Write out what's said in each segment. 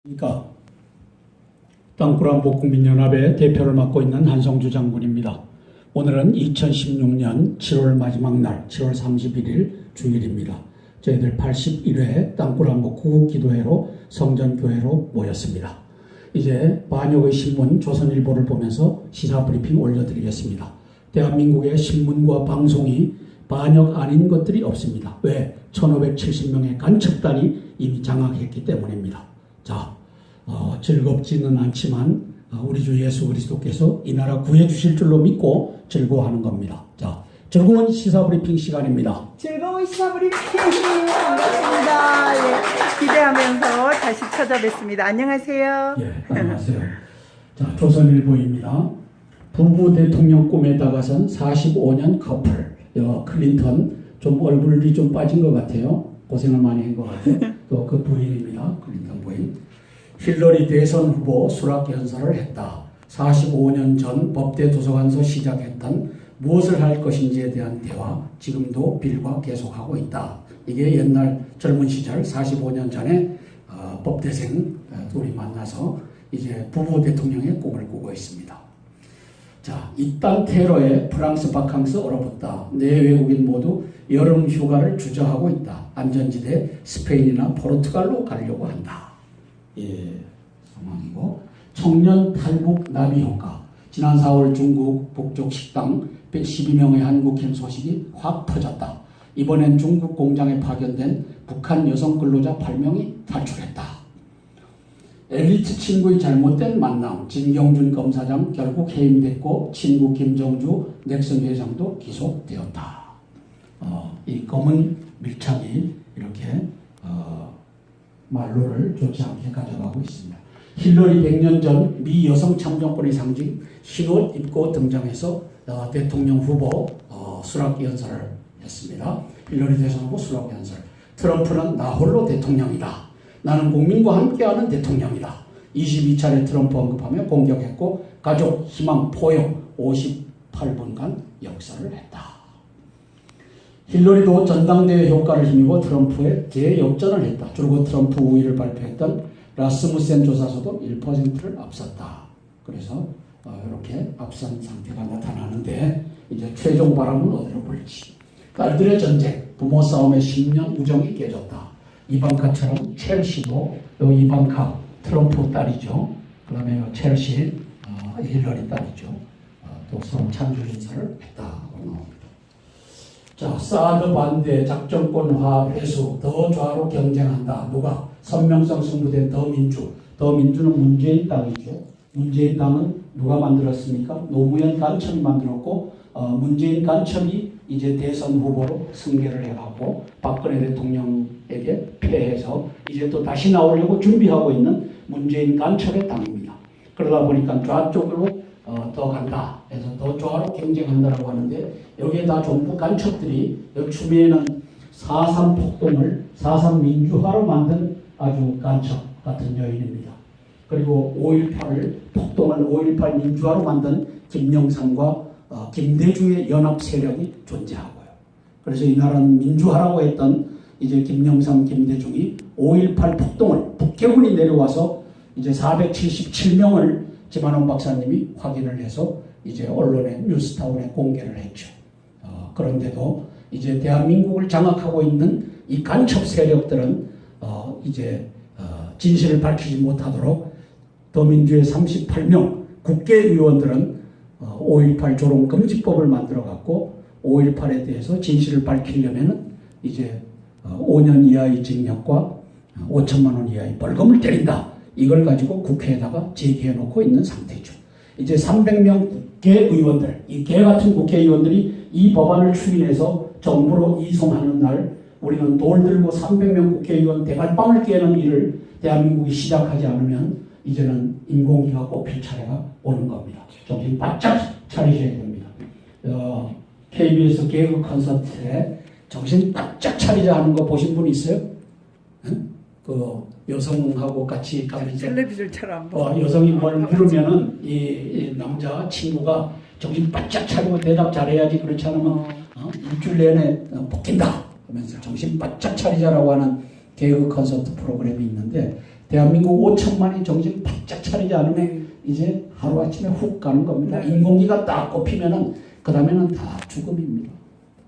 그러니까 땅굴한복국민연합의 대표를 맡고 있는 한성주 장군입니다. 오늘은 2016년 7월 마지막 날 7월 31일 주일입니다. 저희들 81회 땅굴한복 구국기도회로 성전교회로 모였습니다. 이제 반역의 신문 조선일보를 보면서 시사브리핑 올려드리겠습니다. 대한민국의 신문과 방송이 반역 아닌 것들이 없습니다. 왜? 1570명의 간첩단이 이미 장악했기 때문입니다. 자, 즐겁지는 않지만 우리 주 예수 그리스도께서 이 나라 구해주실 줄로 믿고 즐거워하는 겁니다. 자, 즐거운 시사브리핑 시간입니다. 즐거운 시사브리핑 반갑습니다. 예, 기대하면서 다시 찾아뵙습니다. 안녕하세요. 예, 안녕하세요. 자, 조선일보입니다. 부부 대통령 꿈에 다가선 45년 커플. 클린턴 좀 얼굴이 좀 빠진 것 같아요. 고생을 많이 한 것 같아요. 또 그 부인입니다. 클린턴 부인. 힐러리 대선 후보 수락 연설을 했다. 45년 전 법대 도서관에서 시작했던 무엇을 할 것인지에 대한 대화, 지금도 빌과 계속하고 있다. 이게 옛날 젊은 시절 45년 전에 법대생 둘이 만나서 이제 부부 대통령의 꿈을 꾸고 있습니다. 자, 이딴 테러에 프랑스 바캉스 얼어붙다. 내 외국인 모두 여름 휴가를 주저하고 있다. 안전지대 스페인이나 포르투갈로 가려고 한다. 예, 상황이고. 청년 탈북 나비 효과. 지난 4월 중국 북쪽 식당 112명의 한국인 소식이 확 퍼졌다. 이번엔 중국 공장에 파견된 북한 여성 근로자 8명이 탈출했다. 엘리트 친구의 잘못된 만남. 진경준 검사장 결국 해임됐고 친구 김정주 넥슨 회장도 기소되었다. 이 검은 밀착이 이렇게 말로를 좋지 않게 가져가고 있습니다. 힐러리 100년 전 미 여성 참정권의 상징 흰옷 입고 등장해서 대통령 후보 수락 연설을 했습니다. 힐러리 대선 후보 수락 연설. 트럼프는 나 홀로 대통령이다. 나는 국민과 함께하는 대통령이다. 22차례 트럼프 언급하며 공격했고 가족, 희망, 포용 58분간 역사를 했다. 힐러리도 전당대회 효과를 힘입어 트럼프에 대역전을 했다. 줄곧 트럼프 우위를 발표했던 라스무센 조사서도 1%를 앞섰다. 그래서 이렇게 앞선 상태가 나타나는데 이제 최종 바람은 어디로 불지. 딸들의 전쟁, 부모 싸움의 10년 우정이 깨졌다. 이방카처럼 첼시도 이방카 트럼프 딸이죠. 그 다음에 첼시 힐러리 딸이죠. 또 서로 찬조 인사를 했다고 나옵니다. 자, 사드 반대, 작전권화 회수, 더 좌로 경쟁한다. 누가? 선명성 승부된 더민주. 더민주는 문재인 당이죠. 문재인 당은 누가 만들었습니까? 노무현 간첩이 만들었고 문재인 간첩이 이제 대선 후보로 승계를 해가고 박근혜 대통령에게 패해서 이제 또 다시 나오려고 준비하고 있는 문재인 간첩의 당입니다. 그러다 보니까 좌쪽으로 더 간다. 그래서 더 좌로 경쟁한다라고 하는데 여기에 다 전부 간첩들이 여기 추미애는 4.3 폭동을 4.3 민주화로 만든 아주 간첩 같은 여인입니다. 그리고 5.18 폭동을 5.18 민주화로 만든 김영삼과 김대중의 연합 세력이 존재하고요. 그래서 이 나라는 민주화라고 했던 이제 김영삼, 김대중이 5.18 폭동을 북해군이 내려와서 이제 477명을 지만원 박사님이 확인을 해서 이제 언론에 뉴스타운에 공개를 했죠. 그런데도 이제 대한민국을 장악하고 있는 이 간첩 세력들은 이제 진실을 밝히지 못하도록 더민주의 38명 국회의원들은 5.18 조롱금지법을 만들어갖고 5.18에 대해서 진실을 밝히려면은 이제 5년 이하의 징역과 5천만 원 이하의 벌금을 때린다. 이걸 가지고 국회에다가 제기해놓고 있는 상태죠. 이제 300명 국회의원들, 이 개 같은 국회의원들이 이 법안을 추진해서 정부로 이송하는 날 우리는 돌 들고 300명 국회의원 대갈빵을 깨는 일을 대한민국이 시작하지 않으면 이제는 인공위가 뽑힐 차례가 오는 겁니다. 정신 바짝 차리셔야 됩니다. KBS 개그 콘서트에 정신 바짝 차리자 하는 거 보신 분 있어요? 응? 그 여성하고 같이 가면서 텔레비전처럼 여성이 뭘 물으면은 이 남자 친구가 정신 바짝 차리고 대답 잘해야지. 그렇지 않으면 일주일 내내 벗긴다 하면서 정신 바짝 차리자라고 하는 개그 콘서트 프로그램이 있는데 대한민국 5천만이 정신 바짝 차리지 않으면 이제 하루아침에 훅 가는 겁니다. 네. 인공기가 딱 꼽히면은 그 다음에는 다 죽음입니다.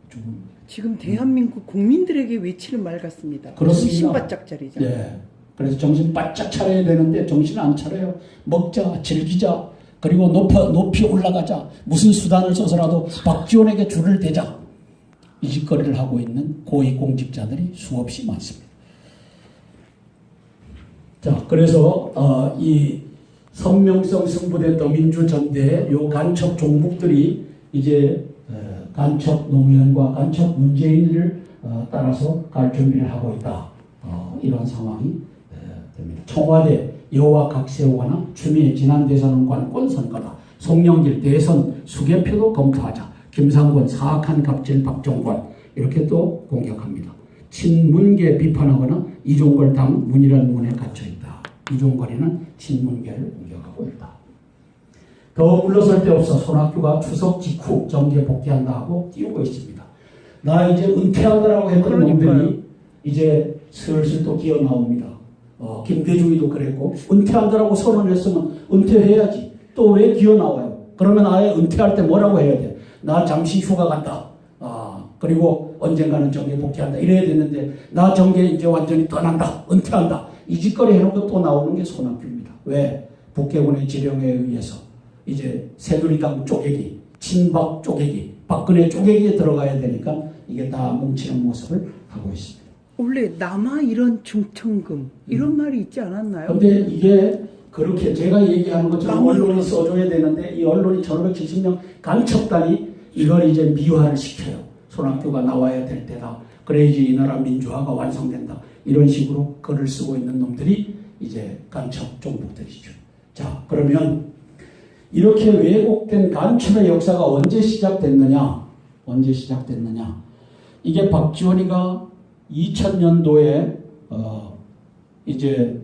죽음. 지금 대한민국 국민들에게 외치는 말 같습니다. 그렇습니다. 정신 바짝 차리자. 네. 그래서 정신 바짝 차려야 되는데 정신을 안 차려요. 먹자, 즐기자, 그리고 높이 올라가자. 무슨 수단을 써서라도 박지원에게 줄을 대자. 이 짓거리를 하고 있는 고위공직자들이 수없이 많습니다. 자, 그래서 이 선명성 승부대 더민주 전대의 요 간첩 종북들이 이제 간첩 노무현과 간첩 문재인을 따라서 갈 준비를 하고 있다. 이런 상황이 됩니다. 청와대 여와 각세우거나 추미애 지난 대선은 관권 선거다. 송영길 대선 수개표도 검토하자. 김상곤 사악한 갑질 박종관 이렇게 또 공격합니다. 친문계 비판하거나 이종걸 당 문이란 문에 갇혀있다. 이종걸이는 친문계를 공격하고 있다. 더 물러설 데 없어 손학규가 추석 직후 정계 복귀한다 하고 띄우고 있습니다. 나 이제 은퇴하더라고 했던 놈들이 이제 슬슬 또 기어 나옵니다. 김대중이도 그랬고 은퇴하더라고 선언했으면 은퇴해야지. 또 왜 기어 나와요? 그러면 아예 은퇴할 때 뭐라고 해야 돼? 나 잠시 휴가 간다. 그리고 언젠가는 정계 복귀한다. 이래야 되는데 나 정계 이제 완전히 떠난다. 은퇴한다. 이 짓거리 해놓고 또 나오는 게 손학규입니다. 왜? 북계군의 지령에 의해서 이제 새누리당 쪼개기, 친박 쪼개기, 박근혜 쪼개기에 들어가야 되니까 이게 다 뭉치는 모습을 하고 있습니다. 원래 남아 이런 중천금 이런 말이 있지 않았나요? 근데 이게 그렇게 제가 얘기하는 것처럼 언론이 써줘야 되는데 이 언론이 1570년 간첩단이 이걸 이제 미화를 시켜요. 손학규가 나와야 될 때다. 그래야지 이 나라 민주화가 완성된다. 이런 식으로 글을 쓰고 있는 놈들이 이제 간첩 종북들이죠. 자, 그러면 이렇게 왜곡된 간첩의 역사가 언제 시작됐느냐? 언제 시작됐느냐? 이게 박지원이가 2000년도에 이제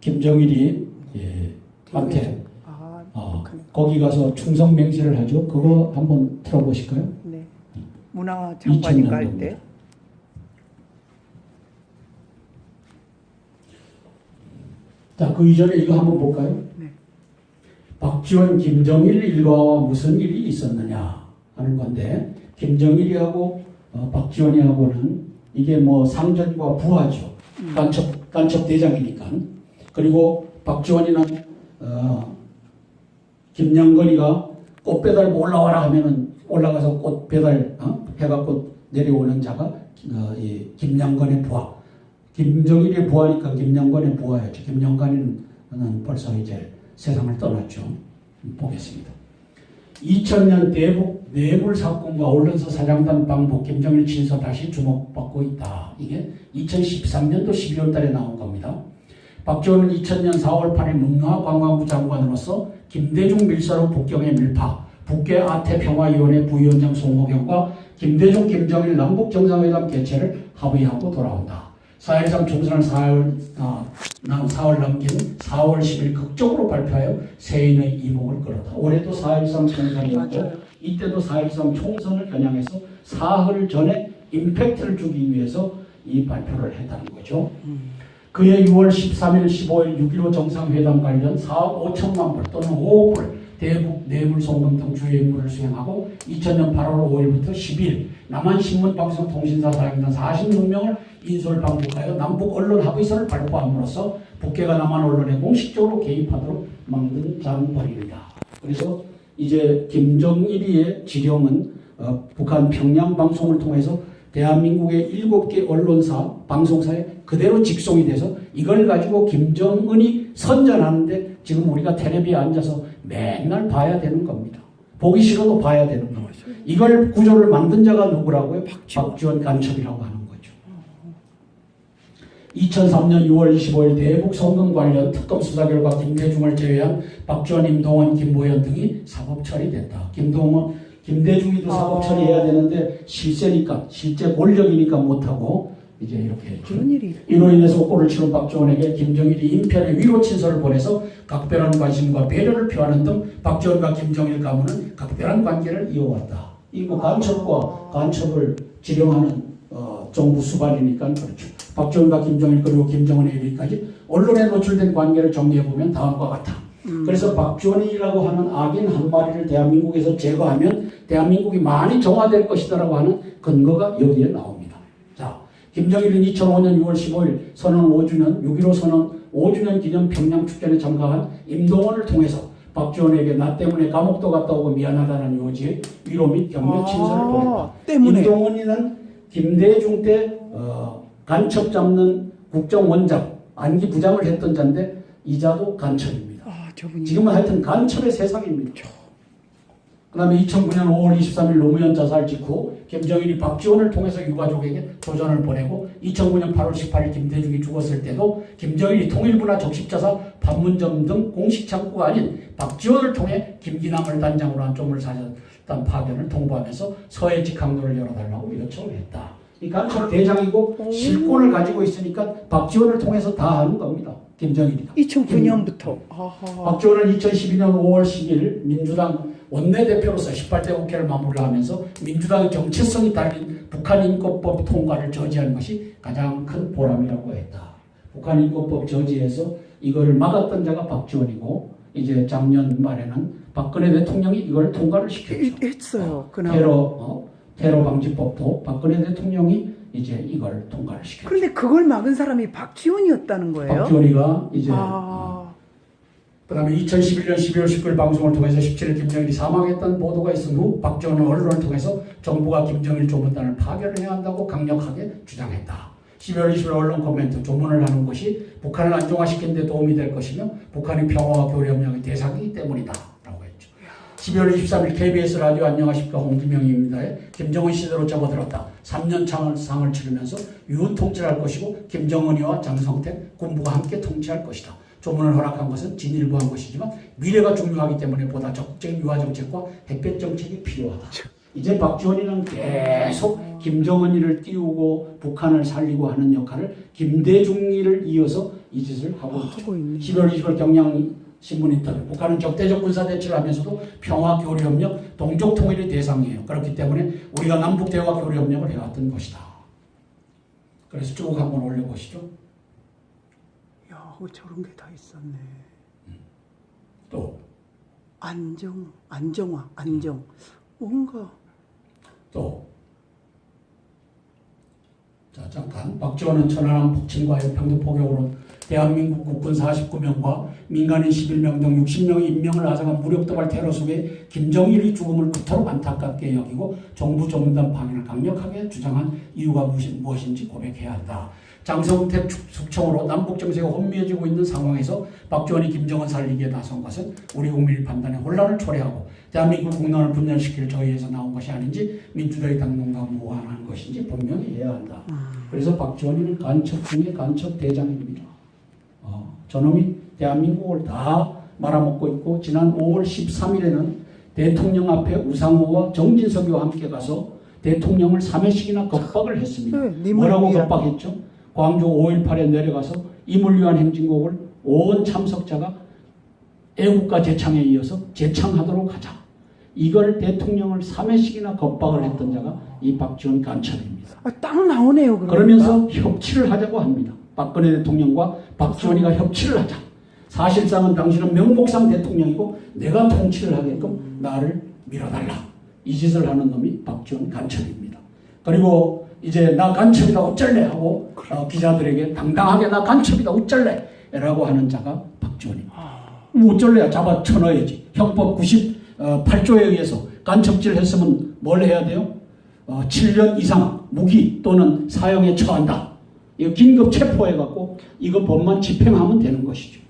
김정일이 한테 거기 가서 충성 맹세를 하죠. 그거 한번 틀어보실까요? 네. 문화장관인가 할 때. 자, 그 이전에 이거 한번 볼까요? 네. 박지원, 김정일 일가와 무슨 일이 있었느냐 하는 건데 김정일이하고 박지원이하고는 이게 뭐 상전과 부하죠. 간첩 대장이니까. 그리고 박지원이는 김영건이가 꽃 배달 올라와라 하면은 올라가서 꽃 배달 해갖고 내려오는 자가 이 김영건의 부하. 김정일의 부하니까 김영건의 부하였죠. 김영건은 벌써 이제 세상을 떠났죠. 보겠습니다. 2000년 대북 뇌물 사건과 언론사 사장단 방북 김정일 친서 다시 주목받고 있다. 이게 2013년도 12월 달에 나온 겁니다. 박지원은 2000년 4월 8일 문화관광부 장관으로서 김대중 밀사로 북경에 밀파, 북계 아태평화위원회 부위원장 송호경과 김대중 김정일 남북정상회담 개최를 합의하고 돌아온다. 4.13 총선을 4월 남긴 4월 10일 극적으로 발표하여 세인의 이목을 끌었다. 올해도 4.13 총선이었고 이때도 4.13 총선을 겨냥해서 사흘 전에 임팩트를 주기 위해서 이 발표를 했다는 거죠. 그해 6월 13일, 15일 6.15 정상회담 관련 4억 5천만 불 또는 5억 불 대북 뇌물 송금 등 주요 임무를 수행하고 2000년 8월 5일부터 10일 남한신문방송통신사 사장단 46명을 인솔 방북하여 남북 언론 합의서를 발표함으로써 북계가 남한 언론에 공식적으로 개입하도록 만든 장벌입니다. 그래서 이제 김정일이의 지령은 북한 평양 방송을 통해서 대한민국의 7개 언론사, 방송사에 그대로 직송이 돼서 이걸 가지고 김정은이 선전하는데 지금 우리가 텔레비에 앉아서 맨날 봐야 되는 겁니다. 보기 싫어도 봐야 되는 겁니다. 이걸 구조를 만든 자가 누구라고요? 박지원 간첩이라고 하는 거죠. 2003년 6월 25일 대북 송금 관련 특검 수사 결과 김대중을 제외한 박지원, 임동원, 김보현 등이 사법 처리됐다. 김대중이도 사법 처리해야 되는데 실세니까 실제 권력이니까 못하고 이제 이렇게 했죠. 이로 인해서 꼴을 치른 박지원에게 김정일이 인편의 위로 친서를 보내서 각별한 관심과 배려를 표하는 등 박지원과 김정일 가문은 각별한 관계를 이어왔다. 이거 간첩과 간첩을 지령하는 정부 수반이니까 그렇죠. 박지원과 김정일 그리고 김정은의 얘기까지 언론에 노출된 관계를 정리해보면 다음과 같아. 그래서 박지원이라고 하는 악인 한 마리를 대한민국에서 제거하면 대한민국이 많이 정화될 것이다라고 하는 근거가 여기에 나옵니다. 자, 김정일은 2005년 6월 15일 선언 5주년, 6.15 선언 5주년 기념 평양축전에 참가한 임동원을 통해서 박지원에게 나 때문에 감옥도 갔다 오고 미안하다는 요지의 위로 및 격려 친서를 보냈다. 때문에. 임동원이는 김대중 때 간첩 잡는 국정원장, 안기 부장을 했던 자인데 이자도 간첩입니다. 저분이. 지금은 하여튼 간첩의 세상입니다. 그 다음에 2009년 5월 23일 노무현 자살 직후 김정일이 박지원을 통해서 유가족에게 조전을 보내고 2009년 8월 18일 김대중이 죽었을 때도 김정일이 통일부나 적십자사 판문점 등 공식 창구가 아닌 박지원을 통해 김기남을 단장으로 한 조물 사절단 파견을 통보하면서 서해 직항로를 열어달라고 요청을 했다. 이 간첩 대장이고 실권을 가지고 있으니까 박지원을 통해서 다 하는 겁니다. 김정일이다. 2009년부터. 박지원은 2012년 5월 10일 민주당 원내대표로서 18대 국회를 마무리하면서 민주당의 정체성이 달린 북한인권법 통과를 저지한 것이 가장 큰 보람이라고 했다. 북한인권법 저지해서 이거를 막았던 자가 박지원이고 이제 작년 말에는 박근혜 대통령이 이걸 통과를 시켰죠. 했어요. 테러 방지법도 박근혜 대통령이 이제 이걸 통과를 시켰죠. 그런데 그걸 막은 사람이 박지원이었다는 거예요? 박지원이가 이제 그 다음에 2011년 12월 19일 방송을 통해서 17일 김정일이 사망했다는 보도가 있은 후 박지원은 언론을 통해서 정부가 김정일 조문단을 파견을 해야 한다고 강력하게 주장했다. 12월 20일 언론 코멘트 조문을 하는 것이 북한을 안정화시키는 데 도움이 될 것이며 북한이 평화와 교류협력의 대상이기 때문이다 라고 했죠. 12월 23일 KBS 라디오 안녕하십니까 홍기명입니다에 김정은 시대로 접어들었다. 3년 상을 치르면서 유은 통치를 할 것이고 김정은이와 장성택 군부가 함께 통치할 것이다. 조문을 허락한 것은 진일보한 것이지만 미래가 중요하기 때문에 보다 적극적인 유화 정책과 햇볕 정책이 필요하다. 이제 박지원이는 계속 김정은이를 띄우고 북한을 살리고 하는 역할을 김대중이를 이어서 이 짓을 하고 있는 10월 20일 경향신문 인터뷰. 북한은 적대적 군사대치를 하면서도 평화 교류협력, 동족 통일의 대상이에요. 그렇기 때문에 우리가 남북 대화 교류협력을 해왔던 것이다. 그래서 쭉 한번 올려보시죠. 야, 저런 게 다 있었네. 또 안정화, 뭔가 또 자, 잠깐 박지원은 천안함 폭침과 평등 포격으로 대한민국 국군 49명과 민간인 11명 등 60명의 인명을 앗아간 무력도발 테러 속에 김정일의 죽음을 그토록 안타깝게 여기고 정부 조문단 파견을 강력하게 주장한 이유가 무엇인지 고백해야 한다. 장성택 숙청으로 남북 정세가 혼미해지고 있는 상황에서 박지원이 김정은 살리기에 나선 것은 우리 국민의 판단에 혼란을 초래하고 대한민국 국론을 분열시킬 저희에서 나온 것이 아닌지 민주당의 당론과 무관한 것인지 분명히 해야 한다. 그래서 박지원이는 간첩 중에 간첩 대장입니다. 저놈이 대한민국을 다 말아먹고 있고 지난 5월 13일에는 대통령 앞에 우상호와 정진석이와 함께 가서 대통령을 3회씩이나 겁박을 했습니다. 뭐라고 겁박했죠? 광주 5.18에 내려가서 임을 위한 행진곡을 온 참석자가 애국가 제창에 이어서 제창하도록 하자. 이걸 대통령을 3회씩이나 겁박을 했던 자가 이 박지원 간첩입니다. 딱 나오네요. 그러면서 협치를 하자고 합니다. 박근혜 대통령과 박지원이가 협치를 하자. 사실상은 당신은 명목상 대통령이고 내가 통치를 하게끔 나를 밀어달라. 이 짓을 하는 놈이 박지원 간첩입니다. 그리고 이제 나 간첩이다 어쩔래 하고 기자들에게 당당하게 나 간첩이다 어쩔래 라고 하는 자가 박지원입니다. 어쩔래야 잡아 쳐넣어야지. 형법 98조에 의해서 간첩질 했으면 뭘 해야 돼요? 7년 이상 무기 또는 사형에 처한다. 이거 긴급 체포해갖고 이거 법만 집행하면 되는 것이죠.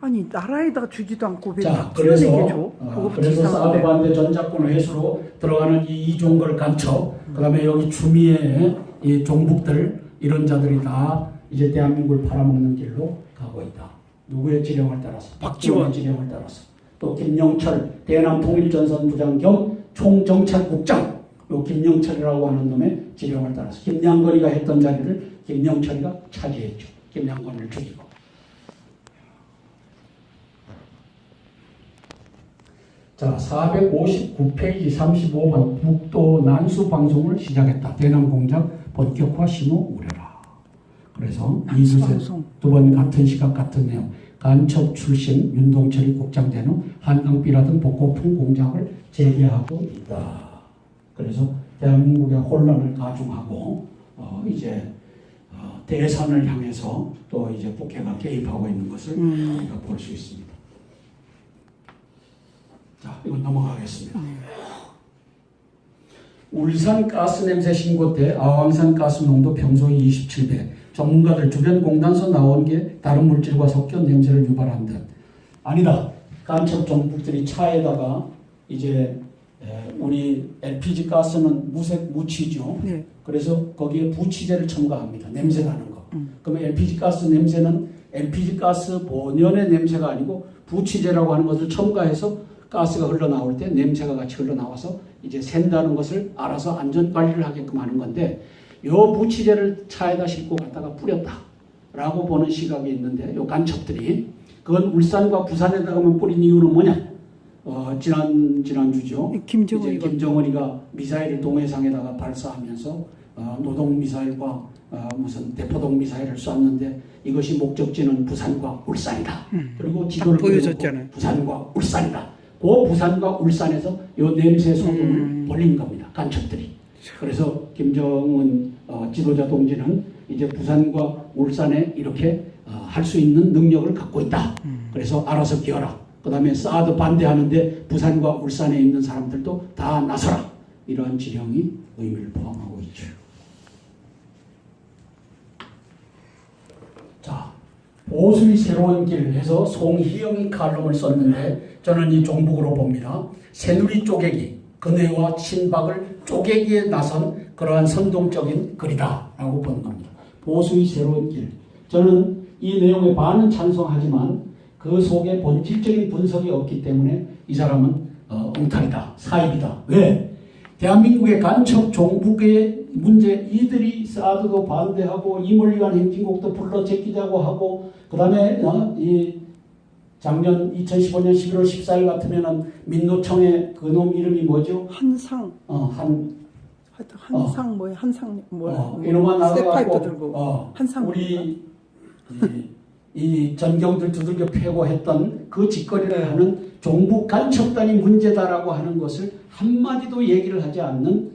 아니 나라에다가 주지도 않고 왜 자, 그래서 이상하네. 사드 반대 전작권 회수로 들어가는 이 이종걸 간첩, 그다음에 여기 추미애 이 종북들 이런 자들이 다 이제 대한민국을 팔아먹는 길로 가고 있다. 누구의 지령을 따라서? 박지원의 지령을 따라서. 또 김영철 대남 통일전선부장 겸 총정찰국장 요 김영철이라고 하는 놈의 지령을 따라서 김양건이가 했던 자리를 김영철이가 차지했죠. 김양건을 죽이고. 자, 459페이지 35번 북도 난수 방송을 시작했다. 대남 공작 본격화 신호 우려라. 그래서 이수세 방송. 두 번 같은 시각 같은 내용. 간첩 출신 윤동철이 국장된 후 한강비라든 복고풍 공작을 재개하고 있다. 그래서 대한민국의 혼란을 가중하고 이제 대선을 향해서 또 이제 국회가 개입하고 있는 것을 우리가 볼 수 있습니다. 자, 이건 넘어가겠습니다. 울산 가스 냄새 신고 때 아황산 가스 농도 평소의 27배. 전문가들 주변 공단서 나온 게 다른 물질과 섞여 냄새를 유발한 듯. 아니다. 간첩 종북들이 차에다가 이제 우리 LPG 가스는 무색 무취죠. 네. 그래서 거기에 부취제를 첨가합니다. 냄새 나는 거. 그러면 LPG 가스 냄새는 LPG 가스 본연의 냄새가 아니고 부취제라고 하는 것을 첨가해서 가스가 흘러나올 때 냄새가 같이 흘러나와서 이제 샌다는 것을 알아서 안전 관리를 하게끔 하는 건데, 요 부취제를 차에다 싣고 갔다가 뿌렸다라고 보는 시각이 있는데, 요 간첩들이 그건 울산과 부산에다가만 뿌린 이유는 뭐냐? 지난주죠. 김정은이가 미사일을 동해상에다가 발사하면서 노동 미사일과 무슨 대포동 미사일을 쐈는데 이것이 목적지는 부산과 울산이다. 그리고 지도를 보여줬잖아요. 부산과 울산이다. 그 부산과 울산에서 요 냄새 소금을 벌린 겁니다. 간첩들이. 그래서 김정은 지도자 동지는 이제 부산과 울산에 이렇게 할 수 있는 능력을 갖고 있다. 그래서 알아서 기어라. 그 다음에 사드 반대하는데 부산과 울산에 있는 사람들도 다 나서라. 이러한 지령이 의미를 포함하고 있죠. 자, 보수의 새로운 길 해서 송희영이 칼럼을 썼는데 저는 이 종북으로 봅니다. 새누리 쪼개기, 근혜와 친박을 쪼개기에 나선 그러한 선동적인 글이다라고 보는 겁니다. 보수의 새로운 길. 저는 이 내용에 반은 찬성하지만 그 속에 본질적인 분석이 없기 때문에 이 사람은 엉탈이다, 사입이다. 왜? 대한민국의 간첩 종북의 문제, 이들이 사드도 반대하고 이물리간 행진곡도 불러 제끼자고 하고, 그 다음에 이 작년 2015년 11월 14일 같으면은 민노총의 그놈 이름이 뭐죠? 한상. 한상 뭐야? 한상 뭐야? 이놈아 나가고 들고 한상 우리 이 전경들 두들겨 패고 했던 그 짓거리를 하는 종북 간첩단이 문제다라고 하는 것을 한마디도 얘기를 하지 않는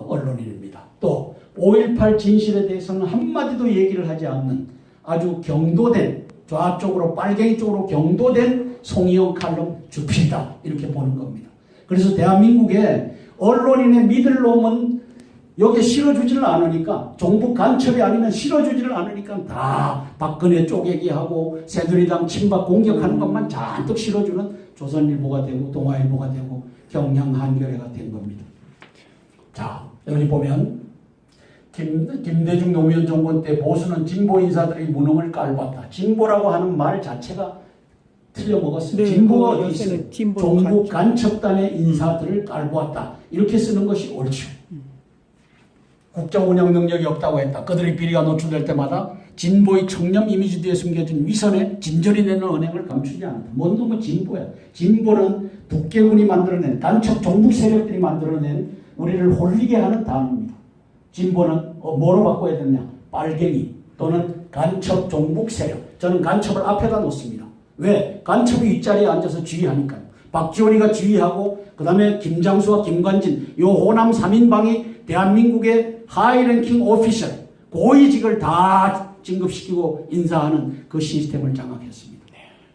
언론인입니다. 또 5.18 진실에 대해서는 한마디도 얘기를 하지 않는 아주 경도된, 좌쪽으로 빨갱이 쪽으로 경도된 송희영 칼럼 주필이다, 이렇게 보는 겁니다. 그래서 대한민국의 언론인의 믿을 놈은 여기에 실어주지를 않으니까, 종북 간첩이 아니면 실어주지를 않으니까 다 박근혜 쪼개기하고 새누리당 친박 공격하는 것만 잔뜩 실어주는 조선일보가 되고 동아일보가 되고 경향 한겨레가 된 겁니다. 자, 여기 보면 김대중 노무현 정권 때 보수는 진보 인사들의 무능을 깔봤다. 진보라고 하는 말 자체가 틀려먹었어요. 네, 진보가 어디 있어요? 종북 간첩단의 인사들을 깔보았다. 이렇게 쓰는 것이 옳죠. 국정 운영 능력이 없다고 했다. 그들의 비리가 노출될 때마다 진보의 청렴 이미지 뒤에 숨겨진 위선에 진저리 내는 언행을 감추지 않았다. 뭔 놈의 진보야. 진보는 북계군이 만들어낸, 간첩 종북 세력들이 만들어낸 우리를 홀리게 하는 단어입니다. 진보는 뭐로 바꿔야 되느냐? 빨갱이 또는 간첩 종북 세력. 저는 간첩을 앞에다 놓습니다. 왜? 간첩이 윗자리에 앉아서 지휘하니까요. 박지원이가 지휘하고 그 다음에 김장수와 김관진, 요 호남 3인방이 대한민국의 하이랭킹 오피셜, 고위직을 다 진급시키고 인사하는 그 시스템을 장악했습니다.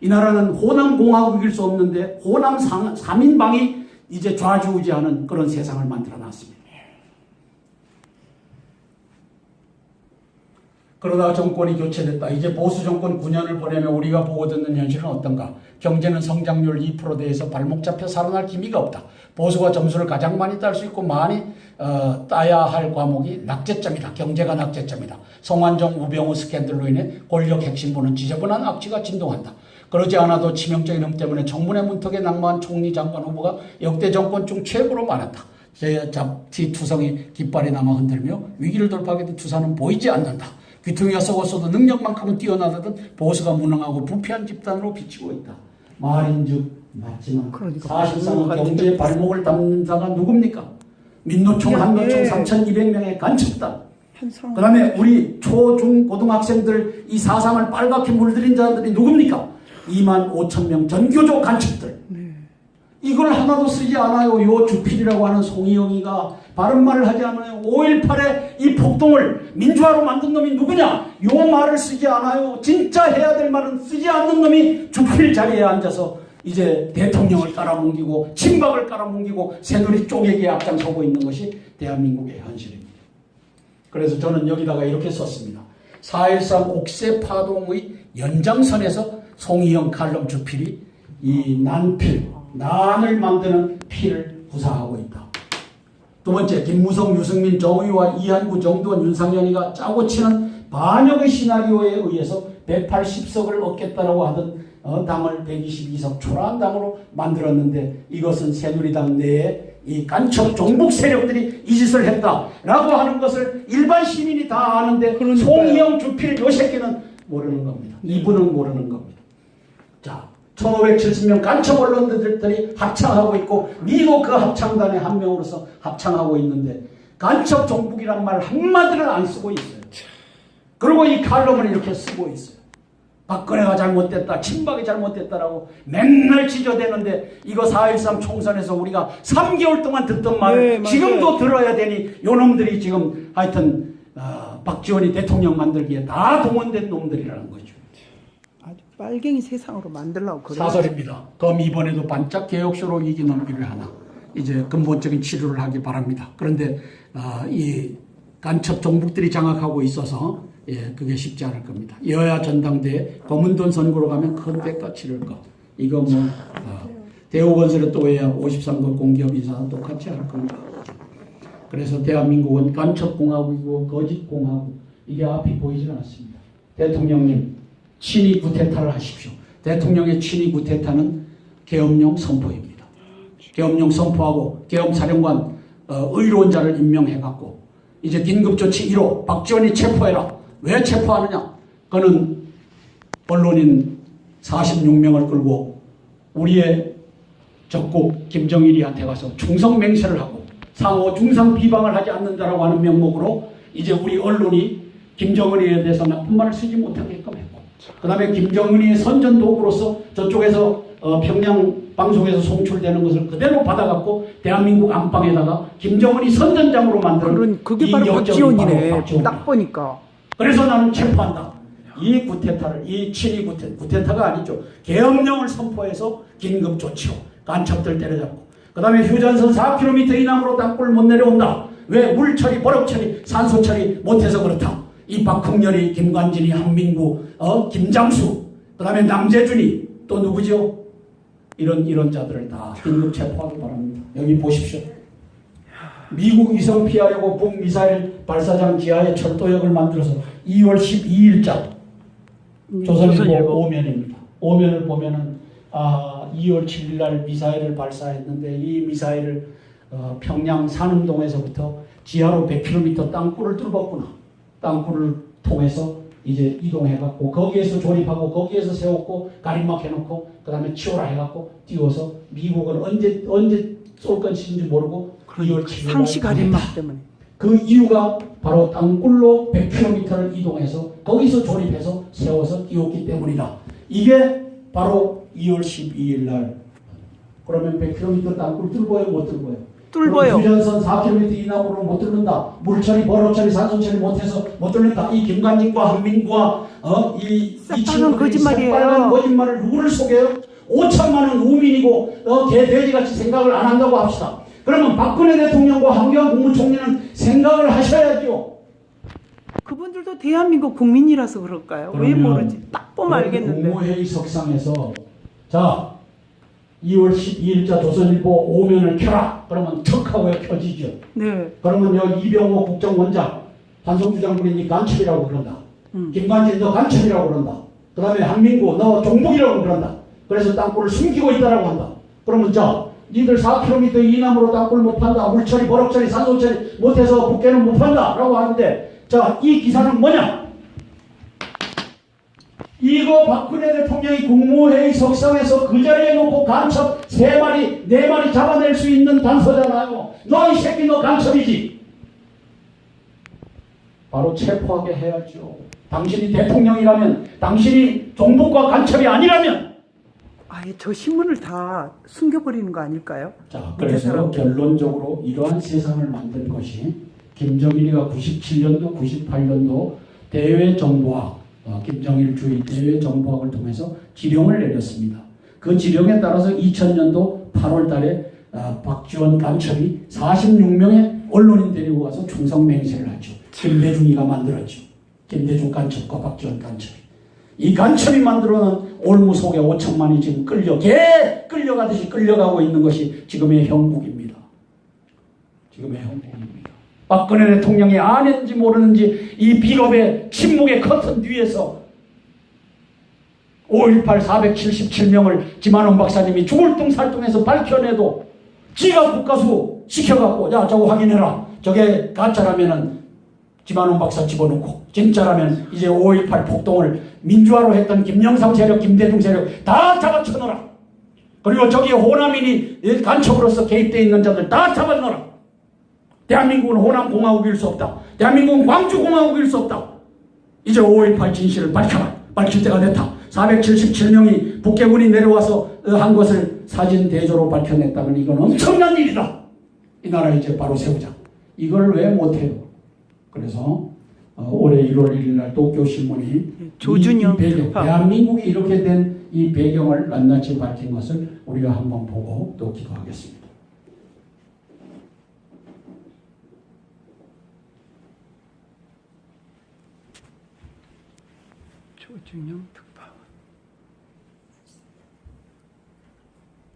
이 나라는 호남공화국일 수 없는데 호남 3인방이 이제 좌지우지하는 그런 세상을 만들어놨습니다. 그러다가 정권이 교체됐다. 이제 보수 정권 9년을 보내며 우리가 보고 듣는 현실은 어떤가? 경제는 성장률 2%대에서 발목 잡혀 살아날 기미가 없다. 보수가 점수를 가장 많이 딸 수 있고 많이 따야 할 과목이 낙제점이다. 경제가 낙제점이다. 송환정, 우병우 스캔들로 인해 권력 핵심부는 지저분한 악취가 진동한다. 그러지 않아도 치명적인 흠 때문에 청문회 문턱에 낙마한 총리 장관 후보가 역대 정권 중 최고로 많았다. 제 잡티 투성이 깃발이 남아 흔들며 위기를 돌파하게 된 투사는 보이지 않는다. 귀퉁이가 썩었어도 능력만큼은 뛰어나다던 보수가 무능하고 부패한 집단으로 비치고 있다. 말인즉 맞지만 사실상은 경제 발목을 담는 자가 누굽니까? 민노총, 한노총 3,200명의 간첩단. 한상. 그 다음에 우리 초, 중, 고등학생들 이 사상을 빨갛게 물들인 자들이 누굽니까? 25,000명 전교조 간첩들. 이걸 하나도 쓰지 않아요. 요 주필이라고 하는 송이영이가 바른 말을 하지 않아요. 5.18의 이 폭동을 민주화로 만든 놈이 누구냐? 요 말을 쓰지 않아요. 진짜 해야 될 말은 쓰지 않는 놈이 주필 자리에 앉아서 이제 대통령을 깔아뭉기고 친박을 깔아뭉기고 새누리 쪼개기에 앞장서고 있는 것이 대한민국의 현실입니다. 그래서 저는 여기다가 이렇게 썼습니다. 4.13 옥새 파동의 연장선에서 송이영 칼럼 주필이 이 난필, 난을 만드는 필을 구사하고 있다. 두 번째, 김무성, 유승민, 정의와 이한구, 정두원, 윤상현이가 짜고 치는 반역의 시나리오에 의해서 180석을 얻겠다라고 하던 당을 122석 초라한 당으로 만들었는데 이것은 새누리당 내에 이 간첩 종북 세력들이 이 짓을 했다라고 하는 것을 일반 시민이 다 아는데 송이영, 주필 요 새끼는 모르는 겁니다. 이분은 모르는 겁니다. 자, 1570명 간첩 언론들이 합창하고 있고 미도 그 합창단의 한 명으로서 합창하고 있는데 간첩 종북이란 말 한마디를 안 쓰고 있어요. 그리고 이 칼럼을 이렇게 쓰고 있어요. 박근혜가 잘못됐다, 친박이 잘못됐다라고 맨날 지저대는데 이거 4.13 총선에서 우리가 3개월 동안 듣던 말을 지금도 들어야 되니 요놈들이 지금 하여튼 박지원이 대통령 만들기에 다 동원된 놈들이라는 거죠. 아주 빨갱이 세상으로 만들려고 그래요. 사설입니다. 그럼 이번에도 반짝 개혁쇼로 이기 넘기를 하나 이제 근본적인 치료를 하기 바랍니다. 그런데 이 간첩 종북들이 장악하고 있어서 그게 쉽지 않을 겁니다. 여야 전당대회 검은돈 선거로 가면 큰 대가 치를 것. 이거 대우건설에 또 해야 53급 공기업 인사는 똑같이 할 겁니다. 그래서 대한민국은 간첩공화국이고 거짓공화국 이게 앞이 보이질 않습니다. 대통령님 친위 구태타를 하십시오. 대통령의 친위 구태타는 계엄령 선포입니다. 계엄령 선포하고 계엄사령관 의료원자를 임명해갖고 이제 긴급조치 1호 박지원이 체포해라. 왜 체포하느냐? 그는 언론인 46명을 끌고 우리의 적국 김정일이한테 가서 충성맹세를 하고 상호 중상 비방을 하지 않는다라고 하는 명목으로 이제 우리 언론이 김정은이에 대해서 나쁜 말을 쓰지 못하게끔 했고 그 다음에 김정은이의 선전 도구로서 저쪽에서 평양 방송에서 송출되는 것을 그대로 받아갖고 대한민국 안방에다가 김정은이 선전장으로 만드는 그게 바로 박지원이네. 딱 보니까. 그래서 나는 체포한다. 이 구태타를 이 친위 구태타가 아니죠. 계엄령을 선포해서 긴급 조치로 간첩들 때려잡고 그 다음에 휴전선 4km 이남으로 땅굴 못 내려온다. 왜? 물 처리, 버럭 처리, 산소 처리 못해서 그렇다. 이 박흥렬이, 김관진이, 한민구, 김장수, 그 다음에 남재준이 또 누구죠? 이런 자들을 다 긴급 체포하기 바랍니다. 여기 보십시오. 미국 위성 피하려고 북미사일 발사장 지하에 철도역을 만들어서 2월 12일자 조선일보 오면입니다. 오면을 보면은 2월 7일 날 미사일을 발사했는데 이 미사일을 평양 산흥동에서부터 지하로 100km 땅굴을 뚫었구나. 땅굴을 통해서 이제 이동해갖고 거기에서 조립하고 거기에서 세웠고 가림막 해놓고 그 다음에 치워라 해갖고 띄워서 미국은 언제 쏠 건지 모르고 2월 7일 상시 가림막 때문에 그 이유가 바로 땅굴로 100km를 이동해서 거기서 조립해서 세워서 띄웠기 때문이다. 이게 바로 2월 12일 날. 그러면 100km 땅굴 뚫어요? 못 뚫어요? 뚫어요. 휴전선 4km 이남으로 못 뚫는다. 물처리, 버럭처리, 산소처리 못해서 못 뚫는다. 이 김관진과 한민구와 이 친구들이 거짓말이에요. 새빨간 거짓말을 누구를 속여요? 5천만 원 우민이고 개돼지같이 생각을 안 한다고 합시다. 그러면 박근혜 대통령과 한교안 국무총리는 생각을 하셔야죠. 그분들도 대한민국 국민이라서 그럴까요? 왜 모르지? 딱 보면 알겠는데. 국무회의 석상에서 자 2월 12일자 조선일보 오면을 켜라. 그러면 턱 하고 켜지죠. 네. 그러면 여기 이병호 국정원장 한성주 장군이 간첩이라고 그런다. 김관진 너 간첩이라고 그런다. 그 다음에 한민구 너 종북이라고 그런다. 그래서 땅굴을 숨기고 있다라고 한다. 그러면 자 니들 4km 이남으로 땅굴 못 판다. 물처리, 버럭처리, 산소처리 못해서 국회는 못 판다. 라고 하는데 자, 이 기사는 뭐냐? 이거 박근혜 대통령이 국무회의 석상에서 그 자리에 놓고 간첩 3마리, 4마리 잡아낼 수 있는 단서잖아요. 너 이 새끼 너 간첩이지. 바로 체포하게 해야죠. 당신이 대통령이라면, 당신이 정부과 간첩이 아니라면. 아예 저 신문을 다 숨겨버리는 거 아닐까요? 자, 그래서 결론적으로 이러한 세상을 만든 것이 김정일이가 97년도, 98년도 대외정보학, 김정일주의 대외정보학을 통해서 지령을 내렸습니다. 그 지령에 따라서 2000년도 8월 달에 박지원 간첩이 46명의 언론인 데리고 가서 충성맹세를 하죠. 김대중이가 만들었죠. 김대중 간첩과 박지원 간첩이. 이 간첩이 만들어놓은 올무 속에 5천만이 지금 개 끌려가듯이 끌려가고 있는 것이 지금의 형국입니다. 지금의 형국입니다. 박근혜 대통령이 아는지 모르는지 이 비겁의 침묵의 커튼 뒤에서 5.18 477명을 김한원 박사님이 죽을 둥살둥해서 밝혀내도 지가 국가수 시켜갖고 야 저거 확인해라. 저게 가짜라면은 김한원 박사 집어넣고 진짜라면 이제 5.18 폭동을 민주화로 했던 김영삼 세력, 김대중 세력 다 잡아쳐넣어라. 그리고 저기 호남인이 간첩으로서 개입되어 있는 자들 다 잡아넣어라. 대한민국은 호남공화국일 수 없다. 대한민국은 광주공화국일 수 없다. 이제 5.18 진실을 밝혀라. 밝힐 때가 됐다. 477명이 북괴군이 내려와서 한 것을 사진 대조로 밝혀냈다면 이건 엄청난 일이다. 이 나라 이제 바로 세우자. 이걸 왜 못해요? 그래서 올해 1월 1일 날 도쿄신문이 조준영 이 배경, 대한민국이 이렇게 된 이 배경을 낱낱이 밝힌 것을 우리가 한번 보고 또 기도하겠습니다. 조준영 특파원.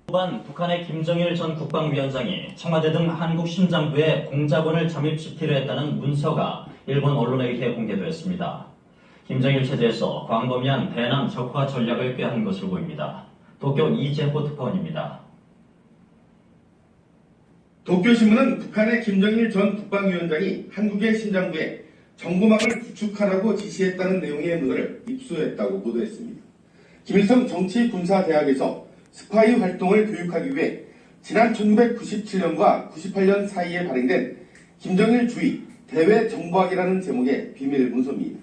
후반 북한의 김정일 전 국방위원장이 청와대 등 한국 심장부에 공작원을 잠입시키려 했다는 문서가 일본 언론에 의해 공개되었습니다. 김정일 체제에서 광범위한 대남 적화 전략을 꾀한 것으로 보입니다. 도쿄 이재호 특파원입니다. 도쿄신문은 북한의 김정일 전 국방위원장이 한국의 심장부에 정보망을 구축하라고 지시했다는 내용의 문을 입수했다고 보도했습니다. 김일성 정치군사대학에서 스파이 활동을 교육하기 위해 지난 1997년과 98년 사이에 발행된 김정일주의 대외정보학이라는 제목의 비밀 문서입니다.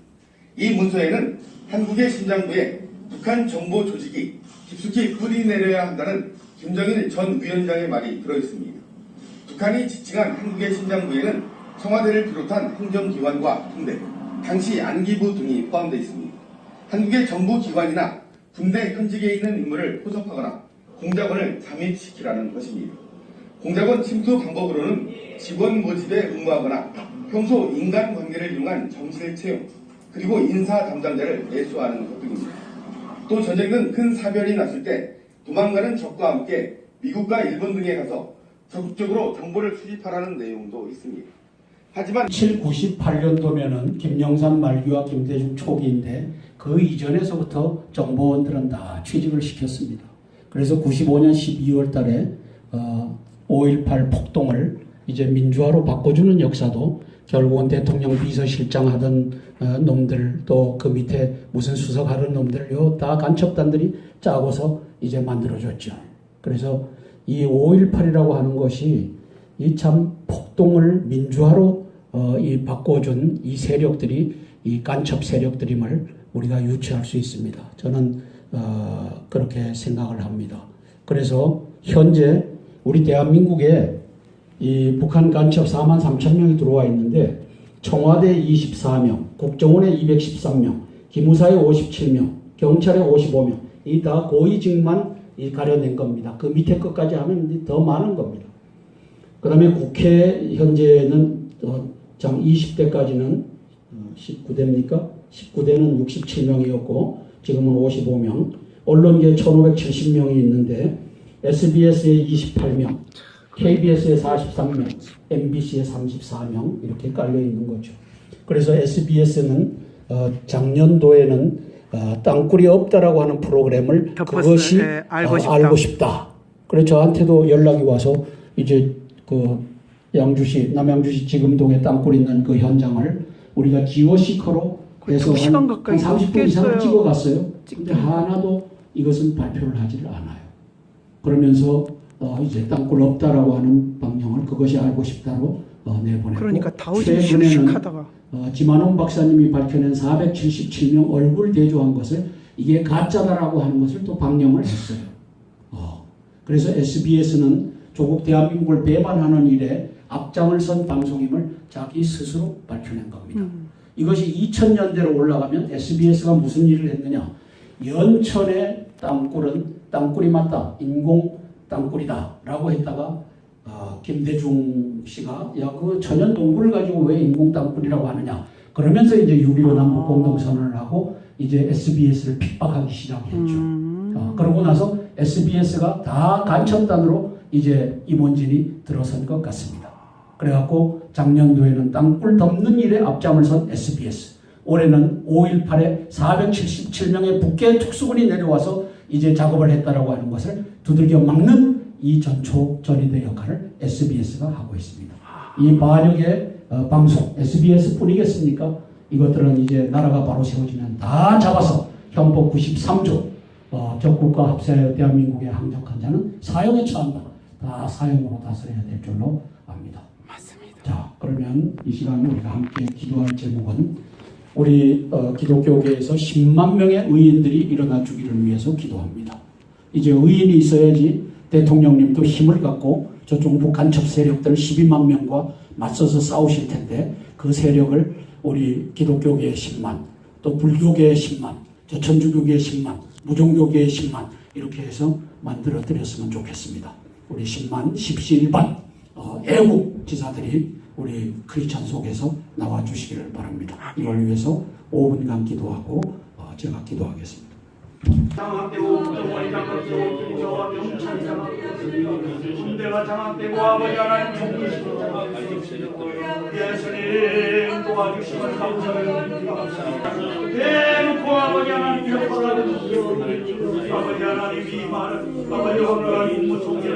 이 문서에는 한국의 심장부에 북한 정보 조직이 깊숙이 뿌리내려야 한다는 김정일 전 위원장의 말이 들어있습니다. 북한이 지칭한 한국의 심장부에는 청와대를 비롯한 행정기관과 군대, 당시 안기부 등이 포함되어 있습니다. 한국의 정부기관이나 군대 현직에 있는 인물을 포섭하거나 공작원을 잠입시키라는 것입니다. 공작원 침투 방법으로는 직원 모집에 응모하거나 평소 인간관계를 이용한 정실 채용, 그리고 인사 담당자를 애수하는 것 등입니다. 또 전쟁 등 큰 사변이 났을 때 도망가는 적과 함께 미국과 일본 등에 가서 적극적으로 정보를 수집하라는 내용도 있습니다. 하지만 98년도면은 김영삼 말기와 김대중 초기인데 그 이전에서부터 정보원들은 다 취직을 시켰습니다. 그래서 95년 12월 달에 5.18 폭동을 이제 민주화로 바꿔주는 역사도 결국은 대통령 비서실장 하던 놈들 또 그 밑에 무슨 수석하던 놈들 요 다 간첩단들이 짜고서 이제 만들어줬죠. 그래서 이 5.18이라고 하는 것이 이 참 폭동을 민주화로 이 바꿔준 이 세력들이 이 간첩 세력들임을 우리가 유추할 수 있습니다. 저는 그렇게 생각을 합니다. 그래서 현재 우리 대한민국에 이 북한 간첩 43,000명이 들어와 있는데 청와대 24명, 국정원에 213명, 기무사에 57명, 경찰에 55명 이 다 고위직만 가려낸 겁니다. 그 밑에 것까지 하면 더 많은 겁니다. 그 다음에 국회 현재는 장 20대까지는 19대입니까? 19대는 67명이었고 지금은 55명, 언론계 1570명이 있는데 SBS에 28명, KBS에 43명, MBC에 34명 이렇게 깔려 있는 거죠. 그래서 SBS는 작년도에는 땅굴이 없다라고 하는 프로그램을 그것이 알고 싶다. 그래서 저한테도 연락이 와서 이제 그 양주시 남양주시 지금동에 땅굴 있는 그 현장을 우리가 지오시커로 해서 한 30분 이상 찍어갔어요. 근데 하나도 이것은 발표를 하지를 않아요. 그러면서 이제 땅굴 없다라고 하는 방향을 그것이 알고 싶다로 내보냈고 그러니까 다우지 최근에는 슉슉하다가 지만원 박사님이 밝혀낸 477명 얼굴 대조한 것을 이게 가짜다라고 하는 것을 또 방영을 했어요. 그래서 SBS는 조국 대한민국을 배반하는 일에 앞장을 선 방송임을 자기 스스로 밝혀낸 겁니다. 이것이 2000년대로 올라가면 SBS가 무슨 일을 했느냐. 연천의 땅굴은 땅굴이 맞다. 인공 땅굴이다. 라고 했다가 김대중 씨가 야, 그 천연 동굴을 가지고 왜 인공 땅굴이라고 하느냐. 그러면서 이제 6.15 남북 공동선언을 하고 이제 SBS를 핍박하기 시작했죠. 그러고 나서 SBS가 다 간첩단으로 이제 임원진이 들어선 것 같습니다. 그래갖고 작년도에는 땅굴 덮는 일에 앞장을 선 SBS. 올해는 5.18에 477명의 북계 특수군이 내려와서 이제 작업을 했다라고 하는 것을 두들겨 막는 이 전초전이대 역할을 SBS가 하고 있습니다. 이 반역의 방송 SBS 뿐이겠습니까? 이것들은 이제 나라가 바로 세워지면 다 잡아서 헌법 93조 적국과 합세하여 대한민국에 항적한 자는 사형에 처한다. 다 사형으로 다스려야 될 줄로 압니다. 맞습니다. 자, 그러면 이 시간에 우리가 함께 기도할 제목은 우리 기독교계에서 10만 명의 의인들이 일어나 주기를 위해서 기도합니다. 이제 의인이 있어야지 대통령님도 힘을 갖고 저쪽 북한첩 세력들 12만 명과 맞서서 싸우실 텐데 그 세력을 우리 기독교계의 10만, 또 불교계의 10만, 저 천주교계의 10만, 무종교계의 10만 이렇게 해서 만들어 드렸으면 좋겠습니다. 우리 10만, 10시1반 애국 지사들이 우리 크리스천 속에서 나와 주시기를 바랍니다. 이걸 위해서 5분간 기도하고 제가 기도하겠습니다. 장악되고 부정원이 장악되고 김저와 명찬이 장악되고 군대가 장악되고 아버지 하나님 총리시고 장악되고 예수님 도와주시면 감사합니다. 대놓고 아버지 하나님 협박하는 아버지 하나님 이 말은 아버지 오늘 국무총리를